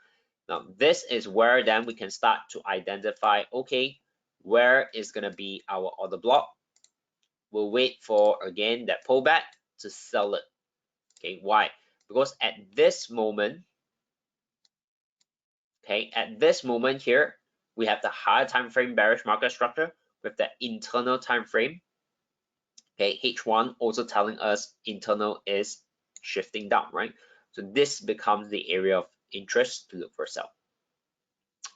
Now, this is where then we can start to identify, okay, where is going to be our order block? We'll wait for, again, that pullback to sell it. Okay, why? Because at this moment, okay, at this moment here, we have the higher time frame bearish market structure with the internal time frame. Okay, H1 also telling us internal is shifting down, right? So this becomes the area of interest to look for sell.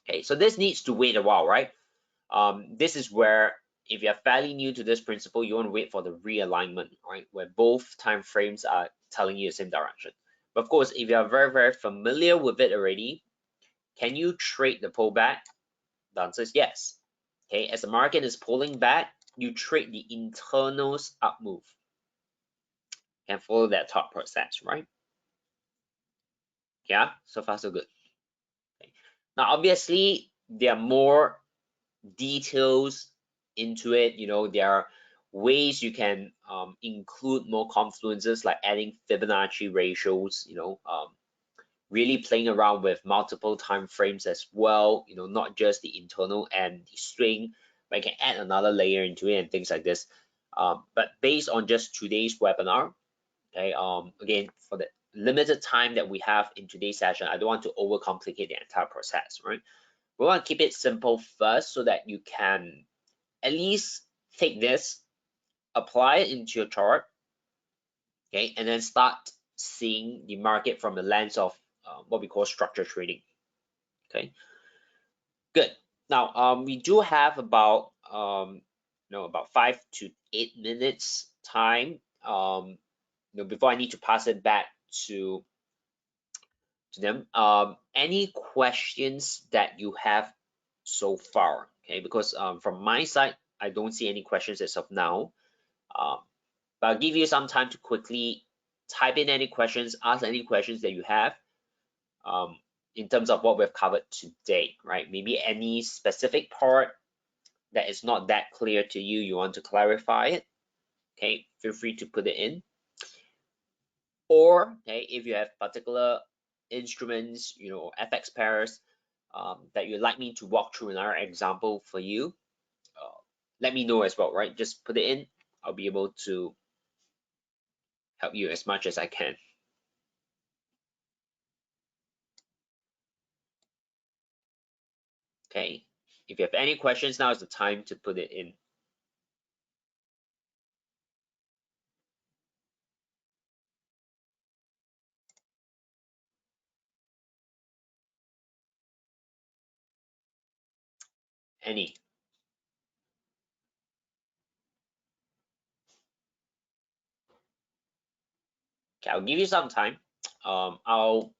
Okay, so this needs to wait a while, right? This is where if you're fairly new to this principle, you want to wait for the realignment, right? Where both time frames are telling you the same direction. But of course, if you're very, very familiar with it already, can you trade the pullback? The answer is yes. Okay, as the market is pulling back, you trade the internals up move. Can follow that thought process, right? Yeah, so far so good. Okay. Now, obviously, there are more details into it. You know, there are ways you can include more confluences like adding Fibonacci ratios, you know, really playing around with multiple time frames as well, you know, not just the internal and the swing, but you can add another layer into it and things like this. But based on just today's webinar, okay, again, for the limited time that we have in today's session, I don't want to overcomplicate the entire process, right? We want to keep it simple first so that you can at least take this, apply it into your chart, okay, and then start seeing the market from the lens of what we call structure trading. Okay, good. Now, we do have about about 5 to 8 minutes time. Before I need to pass it back to them. Any questions that you have so far? Okay, because from my side, I don't see any questions as of now. But I'll give you some time to quickly type in any questions, ask any questions that you have in terms of what we've covered today, right? Maybe any specific part that is not that clear to you, you want to clarify it, okay? Feel free to put it in. Or, okay, if you have particular instruments, you know, FX pairs that you'd like me to walk through another example for you, let me know as well, right? Just put it in. I'll be able to help you as much as I can. Okay, if you have any questions, now is the time to put it in. Any. Okay, I'll give you some time. I'll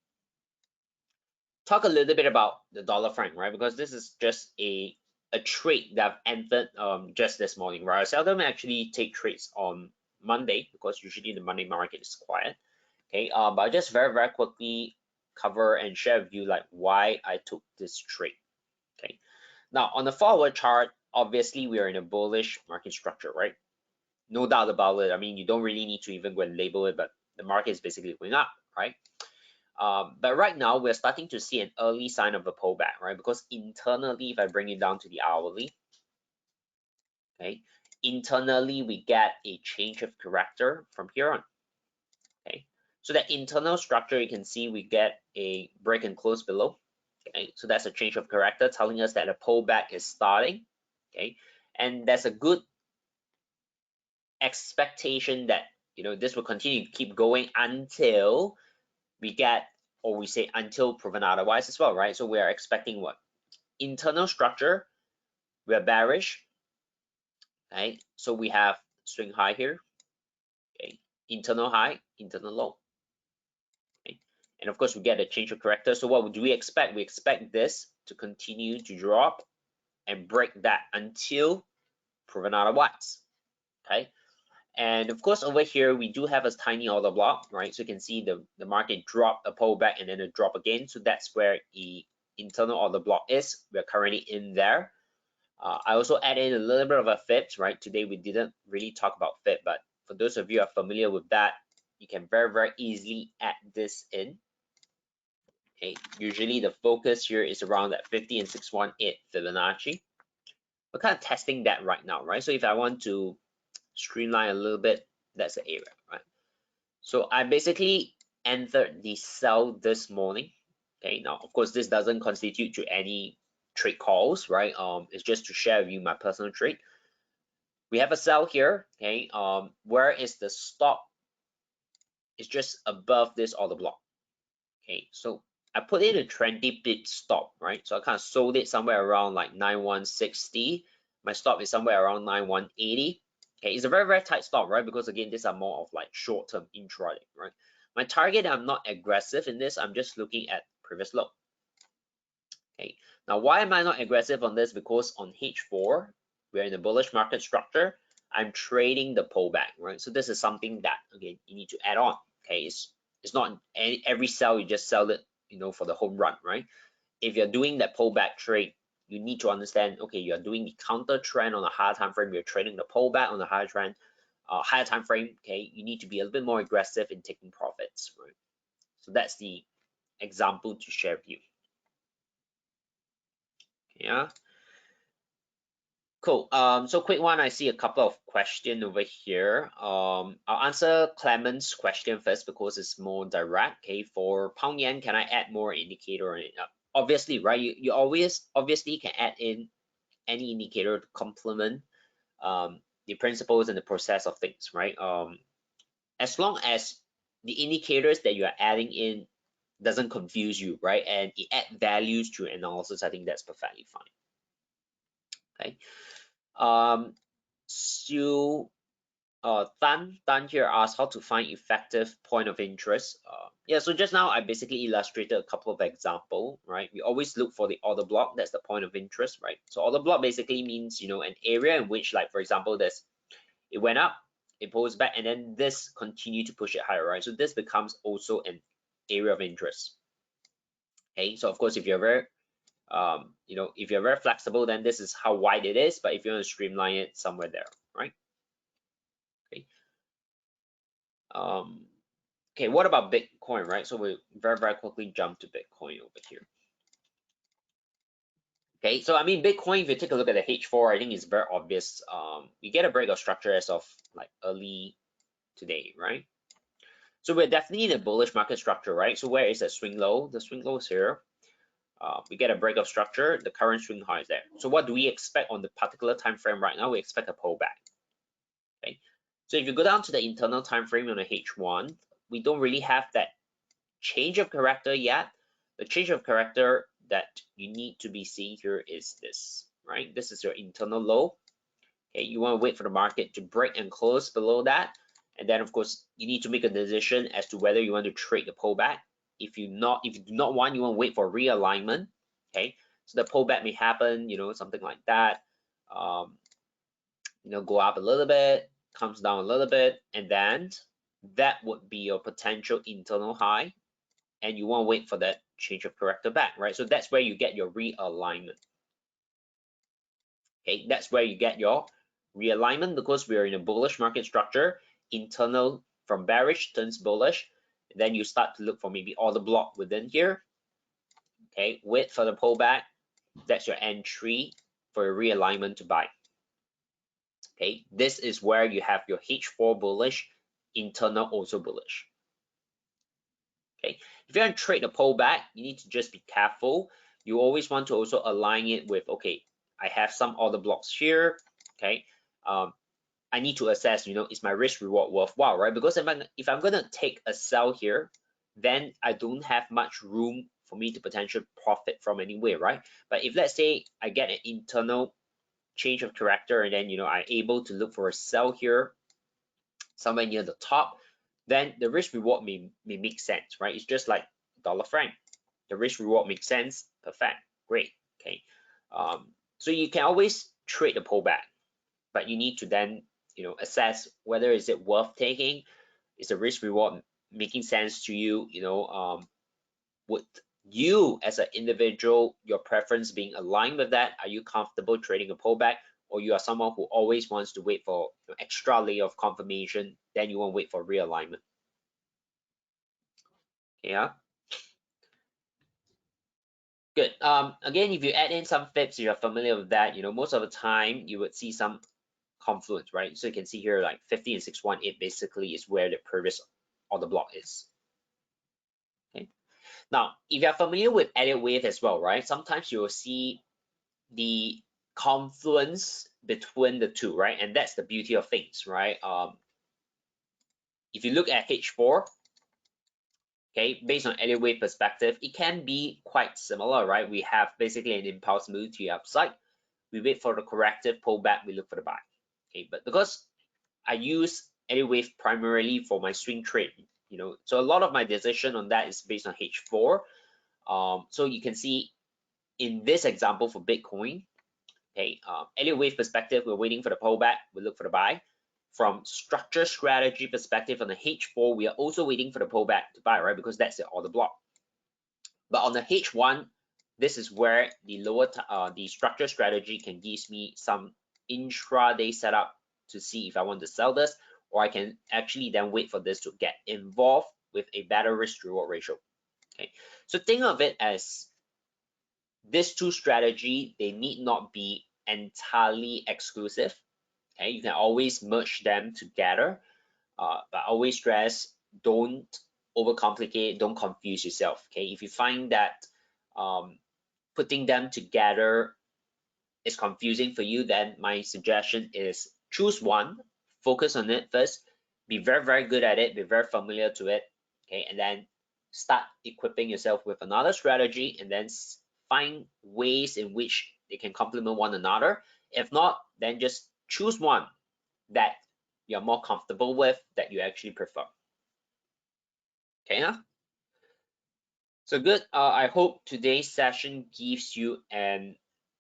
talk a little bit about the dollar franc, right? Because this is just a trade that I've entered just this morning, right? I seldom actually take trades on Monday because usually the Monday market is quiet. Okay, but I'll just very quickly cover and share with you like why I took this trade. Okay, now on the forward chart, obviously we are in a bullish market structure, right? No doubt about it. I mean, you don't really need to even go and label it, but the market is basically going up, right? But right now we're starting to see an early sign of a pullback, right? Because internally, if I bring it down to the hourly, okay, internally we get a change of character from here on. Okay, so that internal structure, you can see we get a break and close below. Okay, so that's a change of character telling us that a pullback is starting. Okay, and there's a good expectation that this will continue to keep going until we get, or we say until proven otherwise as well, right? So we are expecting what? Internal structure, we are bearish, right? So we have swing high here, okay? Internal high, internal low, okay? And of course, we get a change of character. So what do we expect? We expect this to continue to drop and break that until proven otherwise, okay? And of course, over here, we do have a tiny order block, right? So you can see the market drop, a pullback, and then a drop again. So that's where the internal order block is. We're currently in there. I also add in a little bit of a FIP, right? Today, we didn't really talk about FIP, but for those of you who are familiar with that, you can very easily add this in. Okay, usually the focus here is around that 50 and 618 Fibonacci. We're kind of testing that right now, right? So if I want to streamline a little bit, that's the area, right? So I basically entered the sell this morning. Okay, now of course this doesn't constitute to any trade calls, right? It's just to share with you my personal trade. We have a sell here. Okay, where is the stop? It's just above this order block. Okay, so I put in a 20 pip stop, right? So I kind of sold it somewhere around like 9160. My stop is somewhere around 9180. Okay, it's a very tight stop, right? Because again, these are more of like short-term intraday, right? My target, I'm not aggressive in this. I'm just looking at previous low. Okay, now why am I not aggressive on this? Because on H4, we're in a bullish market structure. I'm trading the pullback, right? So this is something that again you need to add on. Okay, it's not every sell you just sell it, for the home run, right? If you're doing that pullback trade, you need to understand, okay, you're doing the counter trend on a higher time frame, you're trading the pullback on the higher trend, higher time frame. Okay, you need to be a little bit more aggressive in taking profits, right? So that's the example to share with you. Yeah. Cool. So quick one, I see a couple of questions over here. I'll answer Clement's question first because it's more direct. Okay, for pound yen, can I add more indicator on it? Obviously, right? You always obviously can add in any indicator to complement the principles and the process of things, right? As long as the indicators that you are adding in doesn't confuse you, right? And it add values to your analysis, I think that's perfectly fine. Okay. So Dan here asks how to find effective point of interest. Yeah, so just now I basically illustrated a couple of examples, right? We always look for the order block, that's the point of interest, right? So order block basically means, an area in which, like, for example, it went up, it pulls back, and then this continue to push it higher, right? So this becomes also an area of interest. Okay, so of course, if you're very if you're very flexible, then this is how wide it is, but if you want to streamline it, somewhere there, right? Okay. Okay, what about Bitcoin, right? So we very quickly jump to Bitcoin over here. Okay, so I mean, Bitcoin, if you take a look at the H4, I think it's very obvious. We get a break of structure as of like early today, right? So we're definitely in a bullish market structure, right? So where is the swing low? The swing low is here. We get a break of structure. The current swing high is there. So what do we expect on the particular time frame right now? We expect a pullback. Okay, so if you go down to the internal time frame on the H1, we don't really have that change of character yet. The change of character that you need to be seeing here is this, right? This is your internal low. Okay, you want to wait for the market to break and close below that, And then of course you need to make a decision as to whether you want to trade the pullback. If you do not want, you want to wait for realignment. Okay, so the pullback may happen, something like that. Go up a little bit, comes down a little bit, and then that would be your potential internal high, and you want to wait for that change of character back, right? So that's where you get your realignment. Okay, that's where you get your realignment, because we are in a bullish market structure. Internal from bearish turns bullish, then you start to look for maybe order block within here. Okay, wait for the pullback. That's your entry for a realignment to buy. Okay, this is where you have your H4 bullish, internal also bullish. Okay, if you want to trade the pullback, you need to just be careful. You always want to also align it with, okay, I have some order blocks here. Okay, I need to assess, is my risk reward worthwhile, right? Because if I'm gonna take a sell here, then I don't have much room for me to potentially profit from anyway, right? But if let's say I get an internal change of character, and then I'm able to look for a sell here somewhere near the top, then the risk reward may make sense, right? It's just like dollar franc. The risk reward makes sense. Perfect, great. Okay, so you can always trade the pullback, but you need to then assess whether is it worth taking. Is the risk reward making sense to you? Would you as an individual, your preference being aligned with that? Are you comfortable trading a pullback, or you are someone who always wants to wait for extra layer of confirmation, then you want to wait for realignment? Yeah, good. Again, if you add in some fibs, you're familiar with that. Most of the time you would see some confluence, right? So you can see here like 50 and 618 basically is where the previous order block is. Okay. Now, if you're familiar with edit wave as well, right? Sometimes you will see the confluence between the two, right? And that's the beauty of things, right? If you look at H4, okay, based on edit wave perspective, it can be quite similar, right? We have basically an impulse move to the upside. We wait for the corrective pullback, we look for the buy. Okay, but because I use edit wave primarily for my swing trade, so a lot of my decision on that is based on H4. So you can see in this example for Bitcoin, okay, edit wave perspective, we're waiting for the pullback, we look for the buy. From structure strategy perspective on the H4, we are also waiting for the pullback to buy, right? Because that's the order block. But on the H1, this is where the the structure strategy can give me some intraday setup to see if I want to sell this, or I can actually then wait for this to get involved with a better risk reward ratio. Okay, so think of it as these two strategy, they need not be entirely exclusive. Okay, you can always merge them together, but always stress, don't overcomplicate, don't confuse yourself. Okay, if you find that putting them together is confusing for you, then my suggestion is choose one, focus on it first, be very, very good at it, be very familiar to it, okay, and then start equipping yourself with another strategy, and then find ways in which they can complement one another. If not, then just choose one that you're more comfortable with, that you actually prefer. Okay, huh? So good. I hope today's session gives you an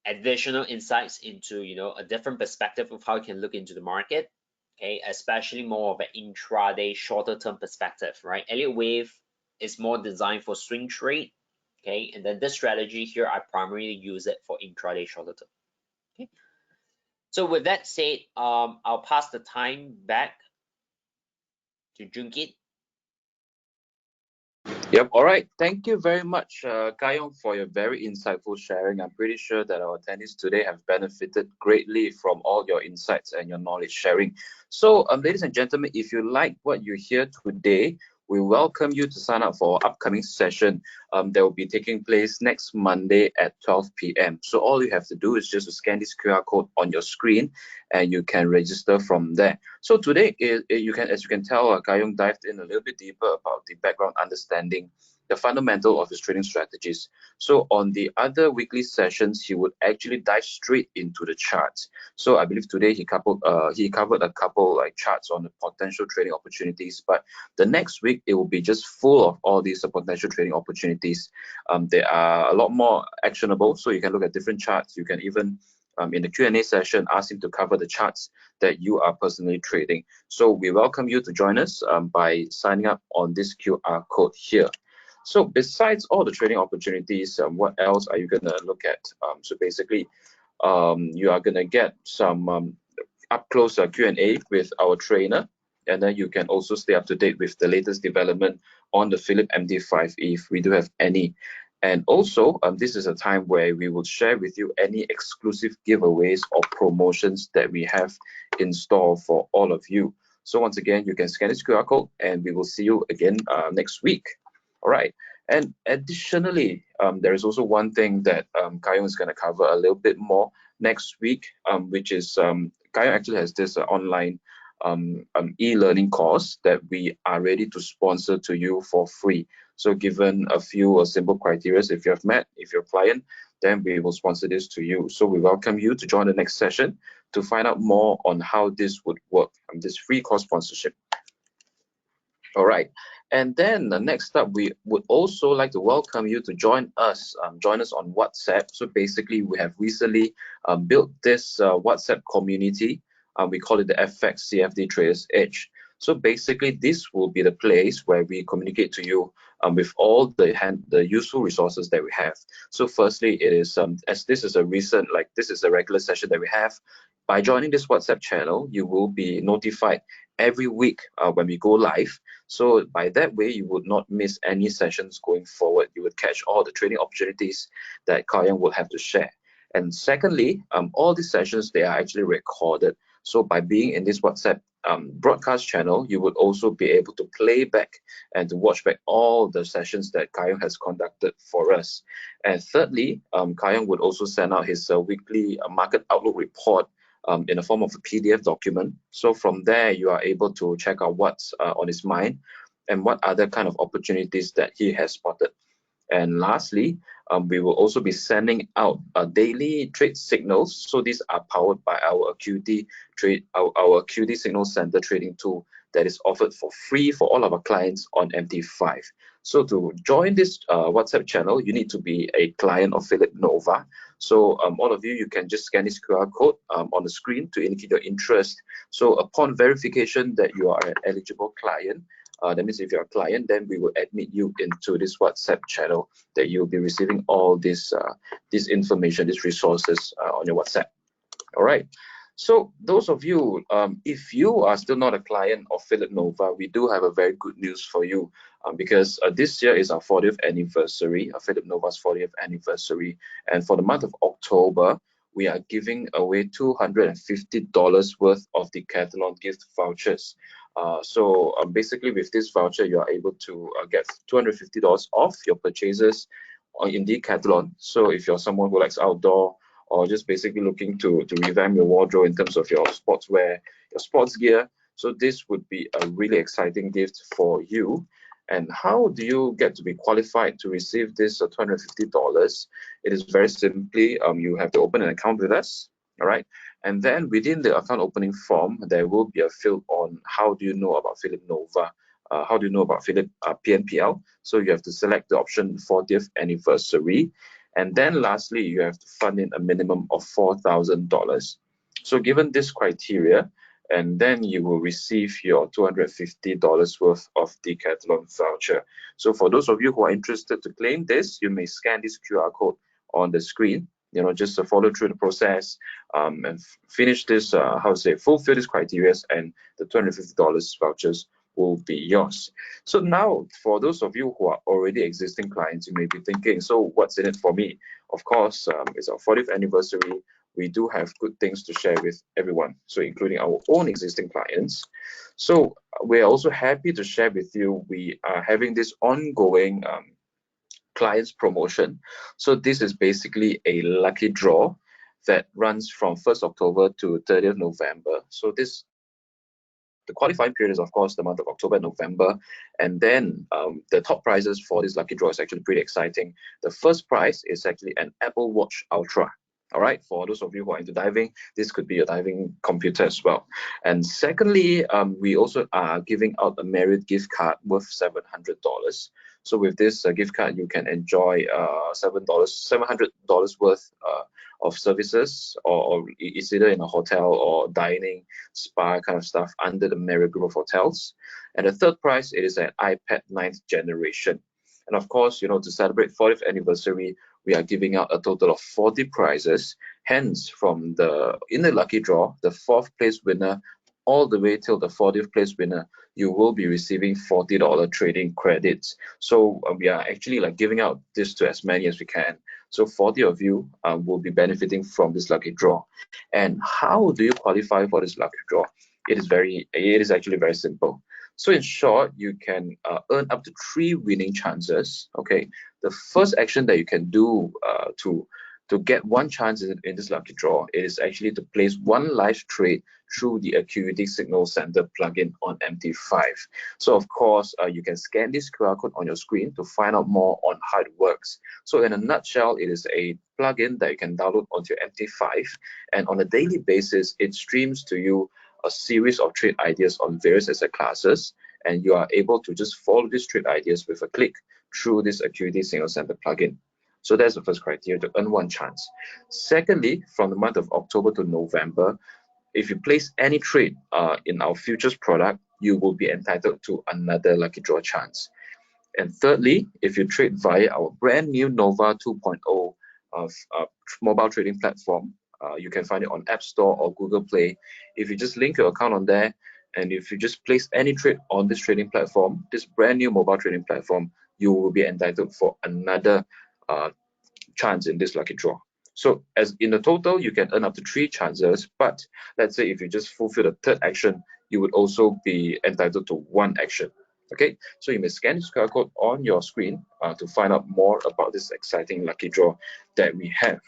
additional insights into a different perspective of how you can look into the market. Okay, especially more of an intraday, shorter term perspective, right? Elliott wave is more designed for swing trade. Okay, and then this strategy here, I primarily use it for intraday, shorter term. Okay. So with that said, I'll pass the time back to Junkit. Yep. All right. Thank you very much, Kar Yong, for your very insightful sharing. I'm pretty sure that our attendees today have benefited greatly from all your insights and your knowledge sharing. So, ladies and gentlemen, if you like what you hear today, we welcome you to sign up for our upcoming session that will be taking place next Monday at 12 p.m. So all you have to do is just to scan this QR code on your screen, and you can register from there. So today, you can, as you can tell, Kar Yong dived in a little bit deeper about the background understanding, the fundamental of his trading strategies. So on the other weekly sessions, he would actually dive straight into the charts. So I believe today he covered a couple like charts on the potential trading opportunities, but the next week it will be just full of all these potential trading opportunities. They are a lot more actionable, so you can look at different charts. You can even in the Q&A session ask him to cover the charts that you are personally trading. So we welcome you to join us by signing up on this QR code here. So besides all the trading opportunities, what else are you going to look at? So basically, you are going to get some up-close Q&A with our trainer, and then you can also stay up to date with the latest development on the Phillip MD5 if we do have any. And also, this is a time where we will share with you any exclusive giveaways or promotions that we have in store for all of you. So once again, you can scan this QR code and we will see you again next week. All right. And additionally, there is also one thing that Kar Yong is going to cover a little bit more next week, which is Kar Yong actually has this online e-learning course that we are ready to sponsor to you for free. So given a few simple criteria, if you have met, if you're a client, then we will sponsor this to you. So we welcome you to join the next session to find out more on how this would work, this free course sponsorship. All right. And then next up, we would also like to welcome you to join us on WhatsApp. So basically, we have recently built this WhatsApp community. We call it the FX CFD Traders Edge. So basically, this will be the place where we communicate to you with all the useful resources that we have. So firstly, it is as this is a regular session that we have. By joining this WhatsApp channel, you will be notified every week when we go live. So by that way, you would not miss any sessions going forward. You would catch all the trading opportunities that Kar Yong will have to share. And secondly, all these sessions, they are actually recorded. So by being in this WhatsApp broadcast channel, you would also be able to play back and to watch back all the sessions that Kar Yong has conducted for us. And thirdly, Kar Yong would also send out his weekly market outlook report in the form of a PDF document. So from there, you are able to check out what's on his mind and what other kind of opportunities that he has spotted. And lastly, we will also be sending out daily trade signals. So these are powered by our our QD Signal Center trading tool that is offered for free for all of our clients on MT5. So to join this WhatsApp channel, you need to be a client of Phillip Nova. So all of you, you can just scan this QR code on the screen to indicate your interest. So upon verification that you are an eligible client, that means if you're a client, then we will admit you into this WhatsApp channel that you'll be receiving all this information, these resources on your WhatsApp. All right. So those of you, if you are still not a client of Phillip Nova, we do have a very good news for you because this year is our 40th anniversary, Phillip Nova's 40th anniversary. And for the month of October, we are giving away $250 worth of Decathlon gift vouchers. So basically with this voucher, you are able to get $250 off your purchases in Decathlon. So if you're someone who likes outdoor, or just basically looking to revamp your wardrobe in terms of your sportswear, your sports gear. So this would be a really exciting gift for you. And how do you get to be qualified to receive this $250? It is very simply, you have to open an account with us, all right? And then within the account opening form, there will be a field on how do you know about Phillip Nova, how do you know about Phillip PNPL? So you have to select the option 40th anniversary. And then lastly, you have to fund in a minimum of $4,000. So given this criteria, and then you will receive your $250 worth of Decathlon voucher. So for those of you who are interested to claim this, you may scan this QR code on the screen. You know, just follow through the process and finish this, fulfill these criteria, and the $250 vouchers will be yours. So now, for those of you who are already existing clients, you may be thinking, so what's in it for me? Of course, it's our 40th anniversary. We do have good things to share with everyone, so including our own existing clients. So we're also happy to share with you, we are having this ongoing clients promotion. So this is basically a lucky draw. that runs from 1st October to 30th November. So the qualifying period is, of course, the month of October and November. And then the top prizes for this lucky draw is actually pretty exciting. The first prize is actually an Apple Watch Ultra. All right, for those of you who are into diving, this could be a diving computer as well. And secondly, we also are giving out a Marriott gift card worth $700. So with this gift card, you can enjoy $700 worth of services, or it's either in a hotel or dining, spa kind of stuff under the Marriott group of hotels. And the third prize, it is an iPad 9th generation. And of course, to celebrate 40th anniversary, we are giving out a total of 40 prizes. Hence, in the lucky draw, the 4th place winner all the way till the 40th place winner, you will be receiving $40 trading credits. So we are actually giving out this to as many as we can. So 40 of you will be benefiting from this lucky draw. And how do you qualify for this lucky draw? It is actually very simple. So in short, you can earn up to 3 winning chances. Okay, the first action that you can do to get one chance in this lucky draw is actually to place one live trade through the Acuity Signal Center plugin on MT5. So of course, you can scan this QR code on your screen to find out more on how it works. So in a nutshell, it is a plugin that you can download onto your MT5, and on a daily basis, it streams to you a series of trade ideas on various asset classes, and you are able to just follow these trade ideas with a click through this Acuity Signal Center plugin. So that's the first criteria, to earn one chance. Secondly, from the month of October to November, if you place any trade in our futures product, you will be entitled to another lucky draw chance. And thirdly, if you trade via our brand new Nova 2.0 of mobile trading platform, you can find it on App Store or Google Play. If you just link your account on there, and if you just place any trade on this trading platform, this brand new mobile trading platform, you will be entitled for another chance in this lucky draw. So as in the total, you can earn up to 3 chances, but let's say if you just fulfill the third action, you would also be entitled to 1 action. Okay, so you may scan this QR code on your screen to find out more about this exciting lucky draw that we have.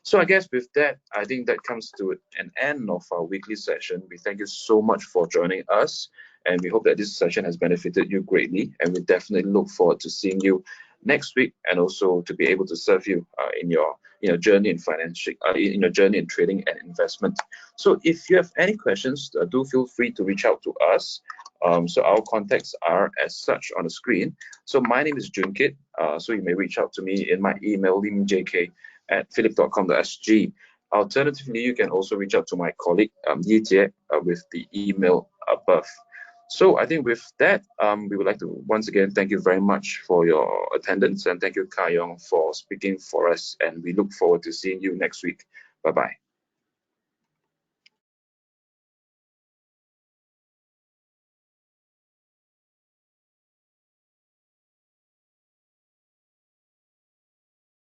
So I guess with that, I think that comes to an end of our weekly session. We thank you so much for joining us, and we hope that this session has benefited you greatly, and we definitely look forward to seeing you next week, and also to be able to serve you in your journey in in your journey in trading and investment. So if you have any questions, do feel free to reach out to us. So our contacts are as such on the screen. So my name is Junkit. So you may reach out to me in my email, limjk@phillip.com.sg. Alternatively, you can also reach out to my colleague Yi Jie with the email above. So I think with that, we would like to once again thank you very much for your attendance, and thank you, Kar Yong, for speaking for us. And we look forward to seeing you next week. Bye-bye.